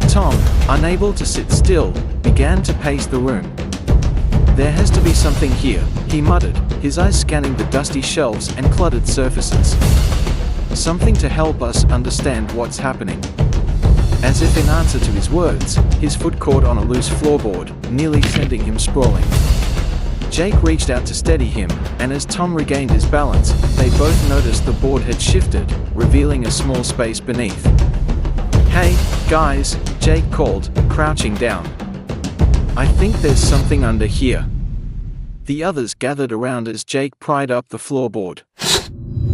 Tom, unable to sit still, began to pace the room. "There has to be something here," he muttered, his eyes scanning the dusty shelves and cluttered surfaces. "Something to help us understand what's happening." As if in answer to his words, his foot caught on a loose floorboard, nearly sending him sprawling. Jake reached out to steady him, and as Tom regained his balance, they both noticed the board had shifted, revealing a small space beneath. "Hey, guys," Jake called, crouching down. "I think there's something under here." The others gathered around as Jake pried up the floorboard.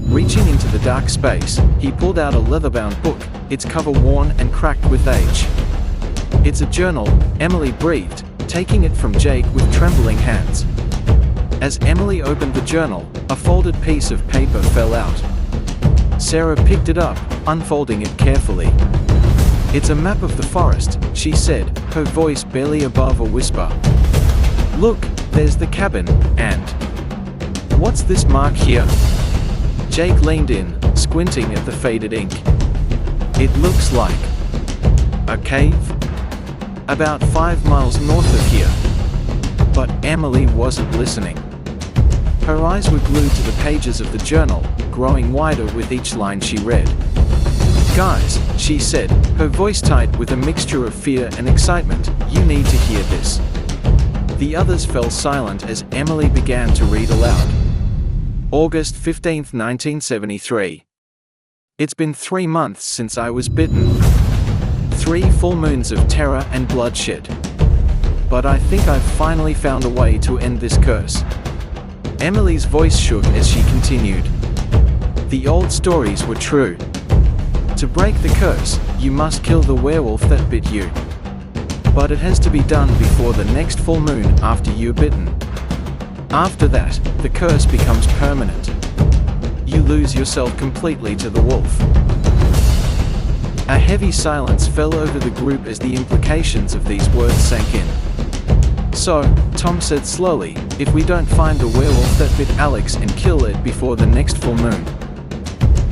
Reaching into the dark space, he pulled out a leather-bound book, its cover worn and cracked with age. "It's a journal," Emily breathed, taking it from Jake with trembling hands. As Emily opened the journal, a folded piece of paper fell out. Sarah picked it up, unfolding it carefully. "It's a map of the forest," she said, her voice barely above a whisper. "Look, there's the cabin, and what's this mark here?" Jake leaned in, squinting at the faded ink. "It looks like a cave? About 5 miles north of here." But Emily wasn't listening. Her eyes were glued to the pages of the journal, growing wider with each line she read. "Guys," she said, her voice tight with a mixture of fear and excitement, "you need to hear this." The others fell silent as Emily began to read aloud. August 15, 1973. "It's been 3 months since I was bitten. 3 full moons of terror and bloodshed. But I think I've finally found a way to end this curse." Emily's voice shook as she continued. "The old stories were true. To break the curse, you must kill the werewolf that bit you. But it has to be done before the next full moon after you're bitten. After that, the curse becomes permanent. You lose yourself completely to the wolf." A heavy silence fell over the group as the implications of these words sank in. "So," Tom said slowly, "if we don't find the werewolf that bit Alex and kill it before the next full moon,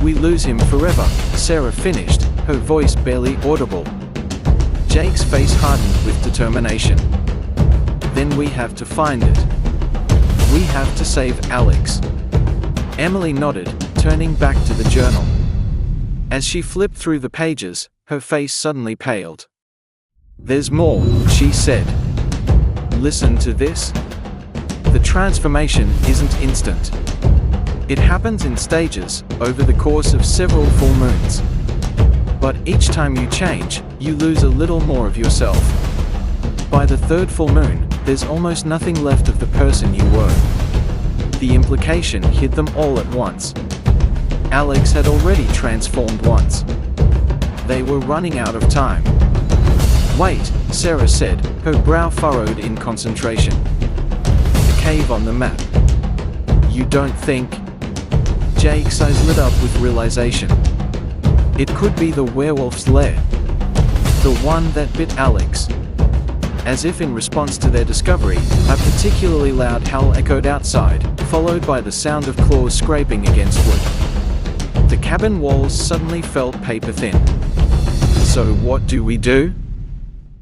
we lose him forever," Sarah finished, her voice barely audible. Jake's face hardened with determination. "Then we have to find it. We have to save Alex." Emily nodded, turning back to the journal. As she flipped through the pages, her face suddenly paled. "There's more," she said. "Listen to this. The transformation isn't instant. It happens in stages, over the course of several full moons. But each time you change, you lose a little more of yourself. By the 3rd full moon, there's almost nothing left of the person you were." The implication hit them all at once. Alex had already transformed once. They were running out of time. "Wait," Sarah said, her brow furrowed in concentration. "The cave on the map. You don't think?" Jake's eyes lit up with realization. It could be the werewolf's lair. The one that bit Alex. As if in response to their discovery, a particularly loud howl echoed outside, followed by the sound of claws scraping against wood. The cabin walls suddenly felt paper thin. "So what do we do?"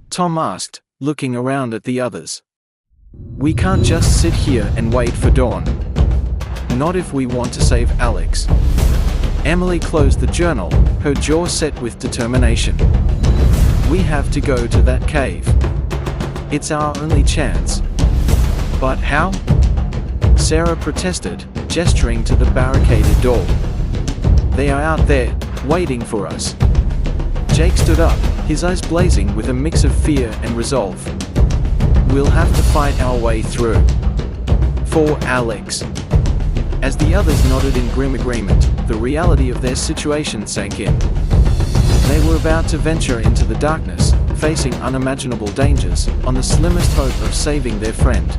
Tom asked, looking around at the others. "We can't just sit here and wait for dawn. Not if we want to save Alex." Emily closed the journal, her jaw set with determination. "We have to go to that cave. It's our only chance." "But how?" Sarah protested, gesturing to the barricaded door. "They are out there, waiting for us." Jake stood up, his eyes blazing with a mix of fear and resolve. "We'll have to fight our way through. For Alex." As the others nodded in grim agreement, the reality of their situation sank in. They were about to venture into the darkness, facing unimaginable dangers, on the slimmest hope of saving their friend.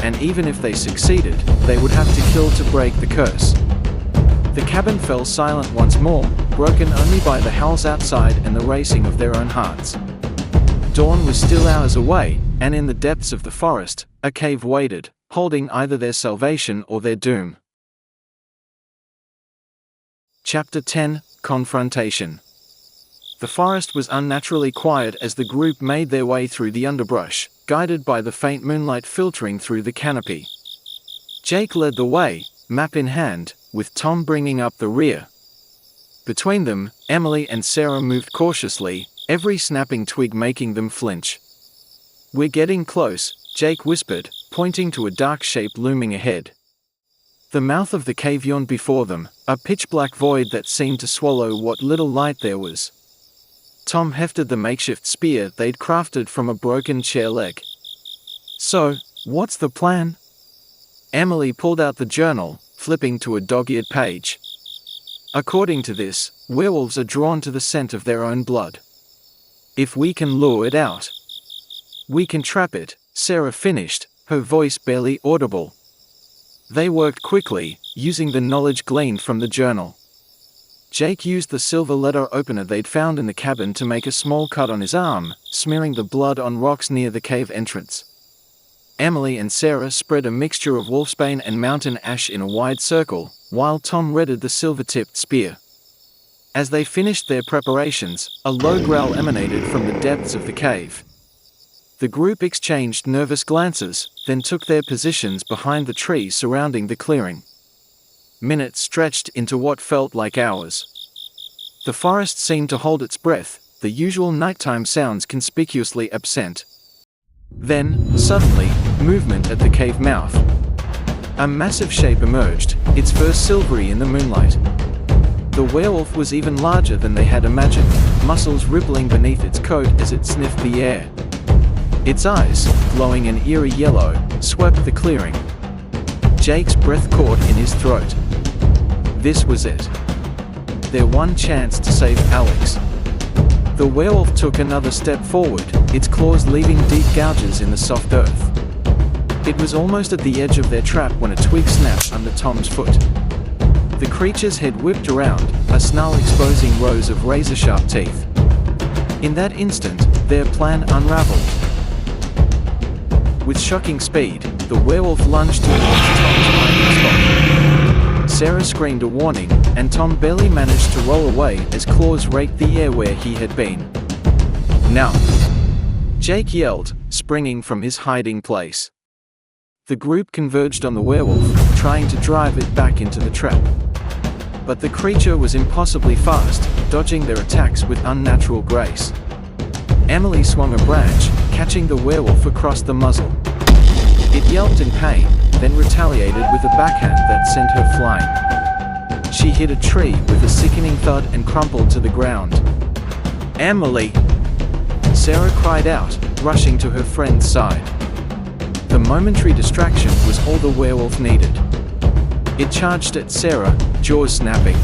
And even if they succeeded, they would have to kill to break the curse. The cabin fell silent once more, broken only by the howls outside and the racing of their own hearts. Dawn was still hours away, and in the depths of the forest, a cave waited, holding either their salvation or their doom. Chapter 10: Confrontation. The forest was unnaturally quiet as the group made their way through the underbrush, guided by the faint moonlight filtering through the canopy. Jake led the way, map in hand, with Tom bringing up the rear. Between them, Emily and Sarah moved cautiously, every snapping twig making them flinch. "We're getting close," Jake whispered, pointing to a dark shape looming ahead. The mouth of the cave yawned before them, a pitch-black void that seemed to swallow what little light there was. Tom hefted the makeshift spear they'd crafted from a broken chair leg. "So, what's the plan?" Emily pulled out the journal, flipping to a dog-eared page. "According to this, werewolves are drawn to the scent of their own blood. If we can lure it out, we can trap it," Sarah finished, her voice barely audible. They worked quickly, using the knowledge gleaned from the journal. Jake used the silver letter opener they'd found in the cabin to make a small cut on his arm, smearing the blood on rocks near the cave entrance. Emily and Sarah spread a mixture of wolfsbane and mountain ash in a wide circle, while Tom readied the silver-tipped spear. As they finished their preparations, a low growl emanated from the depths of the cave. The group exchanged nervous glances, then took their positions behind the trees surrounding the clearing. Minutes stretched into what felt like hours. The forest seemed to hold its breath, the usual nighttime sounds conspicuously absent. Then, suddenly, movement at the cave mouth. A massive shape emerged, its fur silvery in the moonlight. The werewolf was even larger than they had imagined, muscles rippling beneath its coat as it sniffed the air. Its eyes, glowing an eerie yellow, swept the clearing. Jake's breath caught in his throat. This was it. Their one chance to save Alex. The werewolf took another step forward, its claws leaving deep gouges in the soft earth. It was almost at the edge of their trap when a twig snapped under Tom's foot. The creature's head whipped around, a snarl exposing rows of razor-sharp teeth. In that instant, their plan unraveled. With shocking speed, the werewolf lunged towards Tom's hiding spot. Sarah screamed a warning, and Tom barely managed to roll away as claws raked the air where he had been. "Now!" Jake yelled, springing from his hiding place. The group converged on the werewolf, trying to drive it back into the trap. But the creature was impossibly fast, dodging their attacks with unnatural grace. Emily swung a branch, catching the werewolf across the muzzle. It yelped in pain, then retaliated with a backhand that sent her flying. She hit a tree with a sickening thud and crumpled to the ground. "Emily!" Sarah cried out, rushing to her friend's side. The momentary distraction was all the werewolf needed. It charged at Sarah, jaws snapping.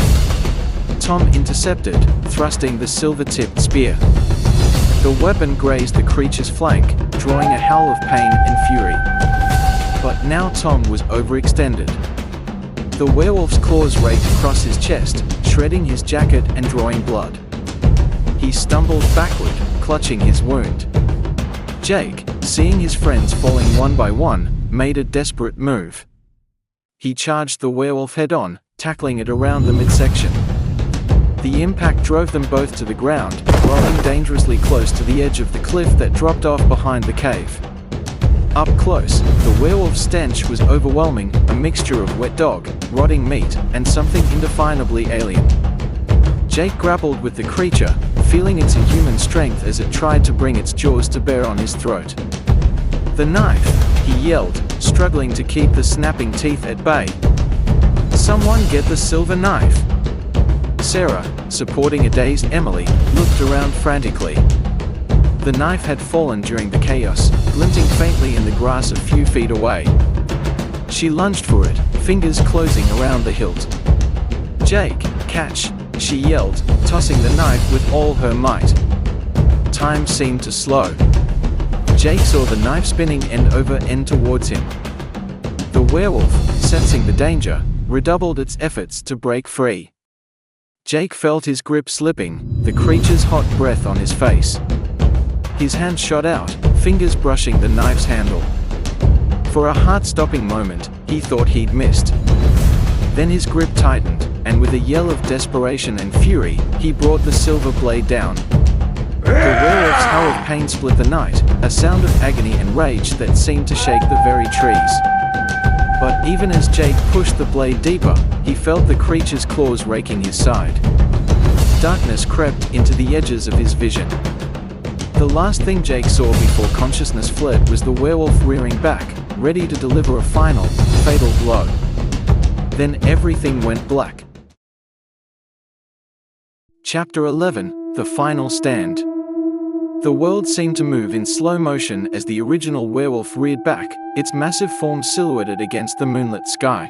Tom intercepted, thrusting the silver-tipped spear. The weapon grazed the creature's flank, drawing a howl of pain and fury. But now Tom was overextended. The werewolf's claws raked across his chest, shredding his jacket and drawing blood. He stumbled backward, clutching his wound. Jake, seeing his friends falling one by one, made a desperate move. He charged the werewolf head-on, tackling it around the midsection. The impact drove them both to the ground, rolling dangerously close to the edge of the cliff that dropped off behind the cave. Up close, the werewolf's stench was overwhelming, a mixture of wet dog, rotting meat, and something indefinably alien. Jake grappled with the creature, feeling its inhuman strength as it tried to bring its jaws to bear on his throat. "The knife!" he yelled, struggling to keep the snapping teeth at bay. "Someone get the silver knife!" Sarah, supporting a dazed Emily, looked around frantically. The knife had fallen during the chaos, glinting faintly in the grass a few feet away. She lunged for it, fingers closing around the hilt. "Jake, catch!" she yelled, tossing the knife with all her might. Time seemed to slow. Jake saw the knife spinning end over end towards him. The werewolf, sensing the danger, redoubled its efforts to break free. Jake felt his grip slipping, the creature's hot breath on his face. His hand shot out, fingers brushing the knife's handle. For a heart-stopping moment, he thought he'd missed. Then his grip tightened, and with a yell of desperation and fury, he brought the silver blade down. The werewolf's howl of pain split the night, a sound of agony and rage that seemed to shake the very trees. But even as Jake pushed the blade deeper, he felt the creature's claws raking his side. Darkness crept into the edges of his vision. The last thing Jake saw before consciousness fled was the werewolf rearing back, ready to deliver a final, fatal blow. Then everything went black. Chapter 11: The Final Stand. The world seemed to move in slow motion as the original werewolf reared back, its massive form silhouetted against the moonlit sky.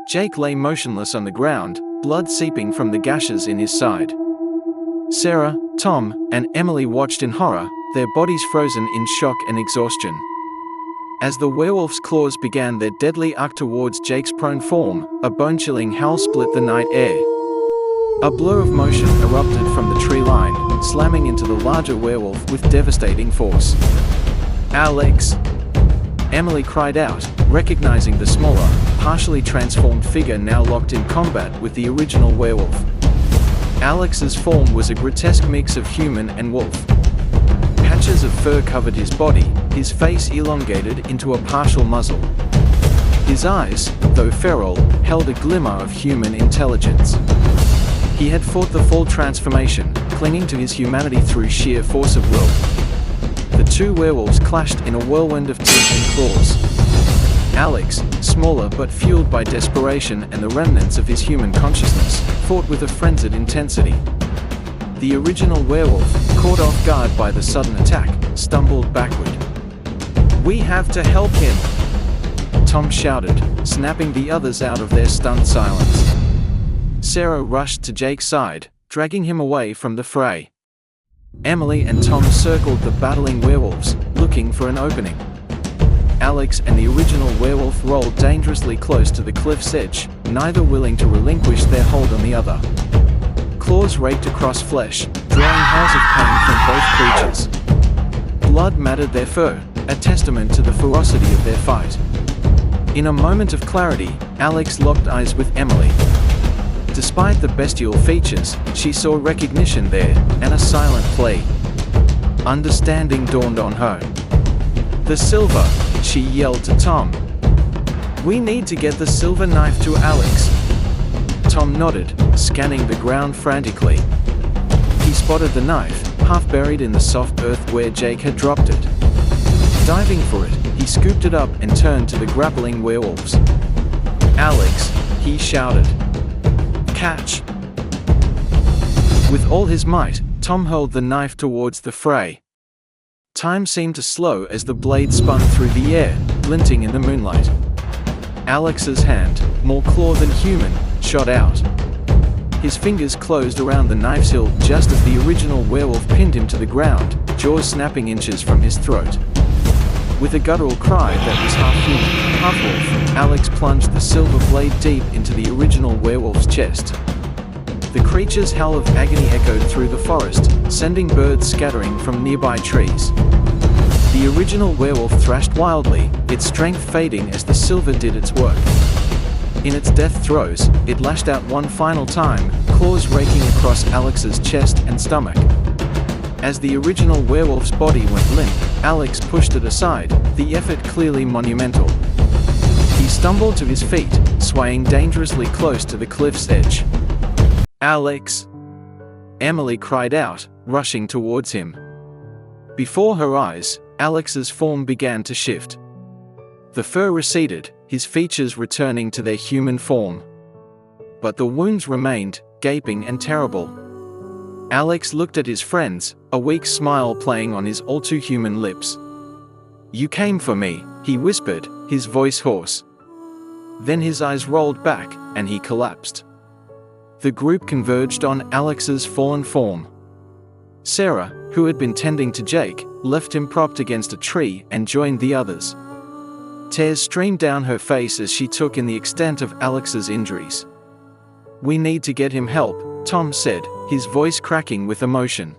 Jake lay motionless on the ground, blood seeping from the gashes in his side. Sarah, Tom, and Emily watched in horror, their bodies frozen in shock and exhaustion. As the werewolf's claws began their deadly arc towards Jake's prone form, a bone-chilling howl split the night air. A blur of motion erupted from the tree line, slamming into the larger werewolf with devastating force. "Alex!" Emily cried out, recognizing the smaller, partially transformed figure now locked in combat with the original werewolf. Alex's form was a grotesque mix of human and wolf. Patches of fur covered his body, his face elongated into a partial muzzle. His eyes, though feral, held a glimmer of human intelligence. He had fought the full transformation, clinging to his humanity through sheer force of will. The two werewolves clashed in a whirlwind of teeth and claws. Alex, smaller but fueled by desperation and the remnants of his human consciousness, fought with a frenzied intensity. The original werewolf, caught off guard by the sudden attack, stumbled backward. "We have to help him!" Tom shouted, snapping the others out of their stunned silence. Sarah rushed to Jake's side, dragging him away from the fray. Emily and Tom circled the battling werewolves, looking for an opening. Alex and the original werewolf rolled dangerously close to the cliff's edge, neither willing to relinquish their hold on the other. Claws raked across flesh, drawing howls of pain from both creatures. Blood matted their fur, a testament to the ferocity of their fight. In a moment of clarity, Alex locked eyes with Emily. Despite the bestial features, she saw recognition there, and a silent plea. Understanding dawned on her. "The silver," she yelled to Tom. "We need to get the silver knife to Alex." Tom nodded, scanning the ground frantically. He spotted the knife, half buried in the soft earth where Jake had dropped it. Diving for it, he scooped it up and turned to the grappling werewolves. "Alex," he shouted. "Catch!" With all his might, Tom hurled the knife towards the fray. Time seemed to slow as the blade spun through the air, glinting in the moonlight. Alex's hand, more claw than human, shot out. His fingers closed around the knife's hilt just as the original werewolf pinned him to the ground, jaws snapping inches from his throat. With a guttural cry that was half human, half wolf, Alex plunged the silver blade deep into the original werewolf's chest. The creature's howl of agony echoed through the forest, sending birds scattering from nearby trees. The original werewolf thrashed wildly, its strength fading as the silver did its work. In its death throes, it lashed out one final time, claws raking across Alex's chest and stomach. As the original werewolf's body went limp, Alex pushed it aside, the effort clearly monumental. He stumbled to his feet, swaying dangerously close to the cliff's edge. "Alex!" Emily cried out, rushing towards him. Before her eyes, Alex's form began to shift. The fur receded, his features returning to their human form. But the wounds remained, gaping and terrible. Alex looked at his friends, a weak smile playing on his all-too-human lips. "You came for me," he whispered, his voice hoarse. Then his eyes rolled back, and he collapsed. The group converged on Alex's fallen form. Sarah, who had been tending to Jake, left him propped against a tree and joined the others. Tears streamed down her face as she took in the extent of Alex's injuries. "We need to get him help," Tom said, his voice cracking with emotion.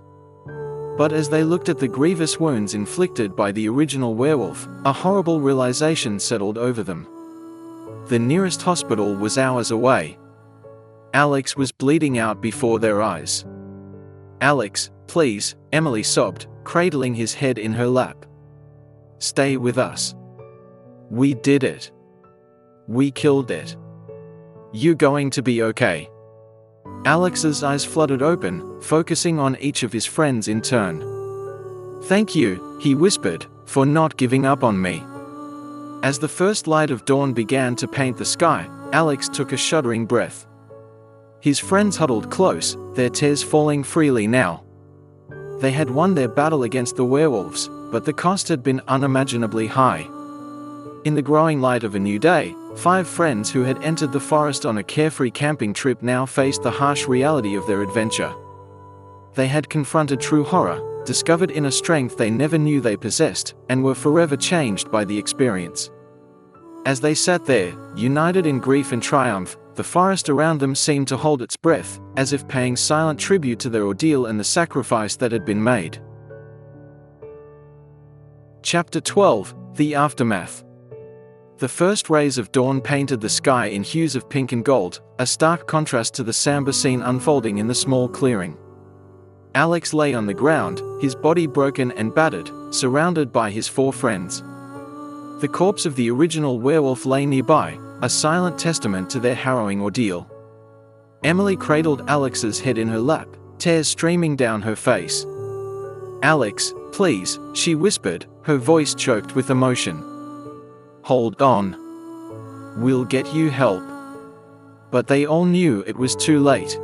But as they looked at the grievous wounds inflicted by the original werewolf, a horrible realization settled over them. The nearest hospital was hours away. Alex was bleeding out before their eyes. "Alex, please," Emily sobbed, cradling his head in her lap. "Stay with us. We did it. We killed it. You're going to be okay." Alex's eyes fluttered open, focusing on each of his friends in turn. "Thank you," he whispered, "for not giving up on me." As the first light of dawn began to paint the sky, Alex took a shuddering breath. His friends huddled close, their tears falling freely now. They had won their battle against the werewolves, but the cost had been unimaginably high. In the growing light of a new day, 5 friends who had entered the forest on a carefree camping trip now faced the harsh reality of their adventure. They had confronted true horror, discovered inner strength they never knew they possessed, and were forever changed by the experience. As they sat there, united in grief and triumph, the forest around them seemed to hold its breath, as if paying silent tribute to their ordeal and the sacrifice that had been made. Chapter 12: The Aftermath. The first rays of dawn painted the sky in hues of pink and gold, a stark contrast to the somber scene unfolding in the small clearing. Alex lay on the ground, his body broken and battered, surrounded by his 4 friends. The corpse of the original werewolf lay nearby, a silent testament to their harrowing ordeal. Emily cradled Alex's head in her lap, tears streaming down her face. "Alex, please," she whispered, her voice choked with emotion. "Hold on. We'll get you help." But they all knew it was too late.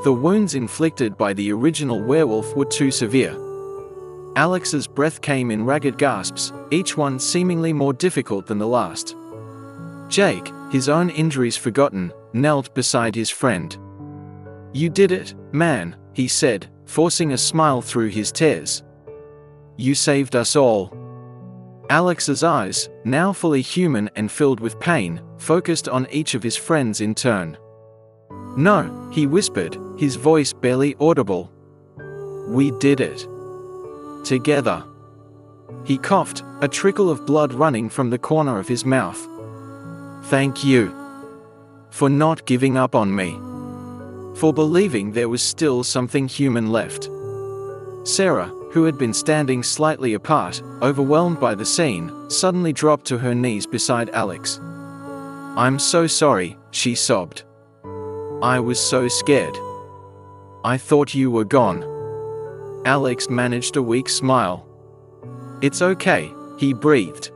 The wounds inflicted by the original werewolf were too severe. Alex's breath came in ragged gasps, each one seemingly more difficult than the last. Jake, his own injuries forgotten, knelt beside his friend. "You did it, man," he said, forcing a smile through his tears. "You saved us all." Alex's eyes, now fully human and filled with pain, focused on each of his friends in turn. "No," he whispered, his voice barely audible. "We did it. Together." He coughed, a trickle of blood running from the corner of his mouth. "Thank you. For not giving up on me. For believing there was still something human left." Sarah, who had been standing slightly apart, overwhelmed by the scene, suddenly dropped to her knees beside Alex. "I'm so sorry," she sobbed. "I was so scared. I thought you were gone." Alex managed a weak smile. "It's okay," he breathed.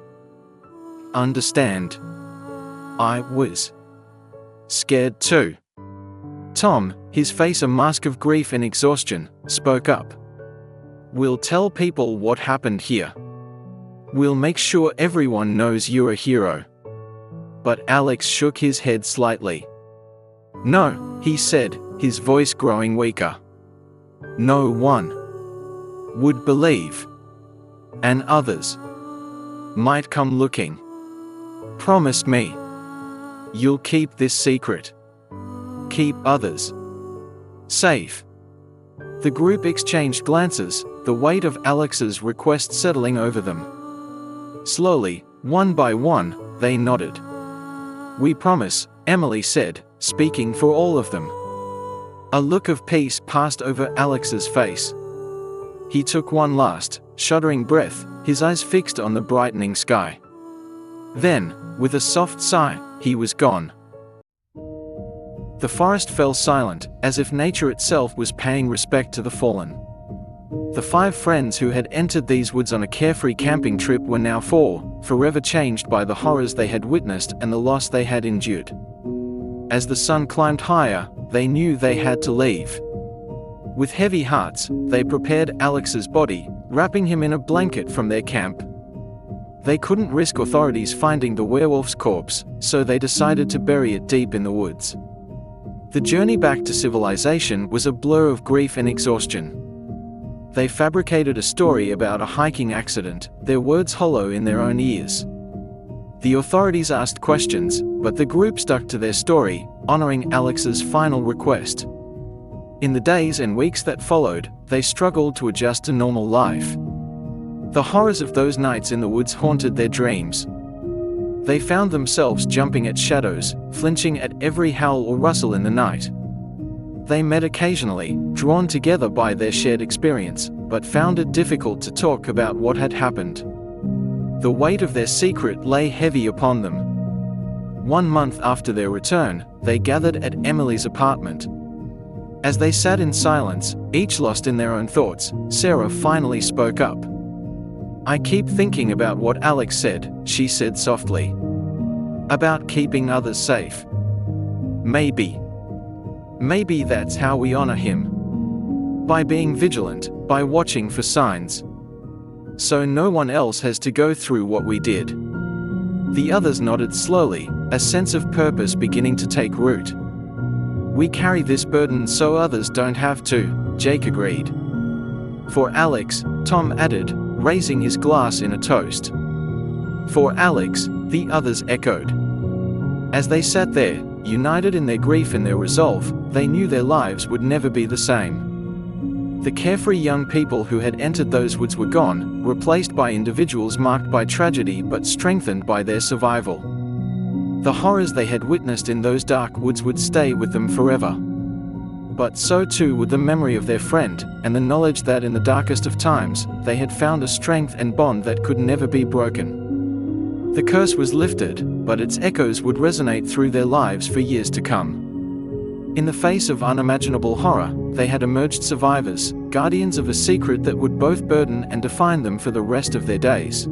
"Understand. I was scared too." Tom, his face a mask of grief and exhaustion, spoke up. "We'll tell people what happened here. We'll make sure everyone knows you're a hero." But Alex shook his head slightly. "No," he said, his voice growing weaker. "No one would believe. And others might come looking. Promise me. You'll keep this secret. Keep others safe." The group exchanged glances, the weight of Alex's request settling over them. Slowly, one by one, they nodded. "We promise," Emily said, speaking for all of them. A look of peace passed over Alex's face. He took one last, shuddering breath, his eyes fixed on the brightening sky. Then, with a soft sigh, he was gone. The forest fell silent, as if nature itself was paying respect to the fallen. The 5 friends who had entered these woods on a carefree camping trip were now 4, forever changed by the horrors they had witnessed and the loss they had endured. As the sun climbed higher, they knew they had to leave. With heavy hearts, they prepared Alex's body, wrapping him in a blanket from their camp. They couldn't risk authorities finding the werewolf's corpse, so they decided to bury it deep in the woods. The journey back to civilization was a blur of grief and exhaustion. They fabricated a story about a hiking accident, their words hollow in their own ears. The authorities asked questions, but the group stuck to their story, honoring Alex's final request. In the days and weeks that followed, they struggled to adjust to normal life. The horrors of those nights in the woods haunted their dreams. They found themselves jumping at shadows, flinching at every howl or rustle in the night. They met occasionally, drawn together by their shared experience, but found it difficult to talk about what had happened. The weight of their secret lay heavy upon them. 1 month after their return, they gathered at Emily's apartment. As they sat in silence, each lost in their own thoughts, Sarah finally spoke up. "I keep thinking about what Alex said," she said softly. "About keeping others safe. Maybe that's how we honor him. By being vigilant, by watching for signs. So no one else has to go through what we did." The others nodded slowly, a sense of purpose beginning to take root. "We carry this burden so others don't have to," Jake agreed. "For Alex," Tom added, raising his glass in a toast. "For Alex," the others echoed. As they sat there, united in their grief and their resolve, they knew their lives would never be the same. The carefree young people who had entered those woods were gone, replaced by individuals marked by tragedy but strengthened by their survival. The horrors they had witnessed in those dark woods would stay with them forever. But so too would the memory of their friend, and the knowledge that in the darkest of times, they had found a strength and bond that could never be broken. The curse was lifted, but its echoes would resonate through their lives for years to come. In the face of unimaginable horror, they had emerged survivors, guardians of a secret that would both burden and define them for the rest of their days.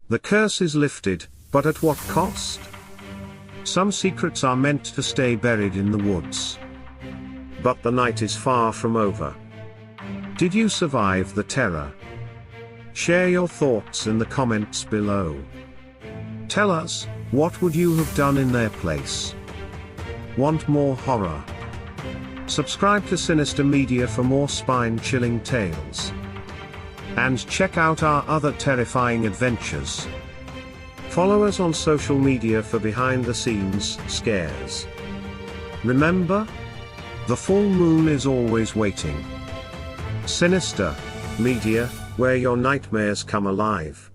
The curse is lifted, but at what cost? Some secrets are meant to stay buried in the woods. But the night is far from over. Did you survive the terror? Share your thoughts in the comments below. Tell us, what would you have done in their place? Want more horror? Subscribe to Sinister Media for more spine-chilling tales. And check out our other terrifying adventures. Follow us on social media for behind-the-scenes scares. Remember, the full moon is always waiting. Sinister Media, where your nightmares come alive.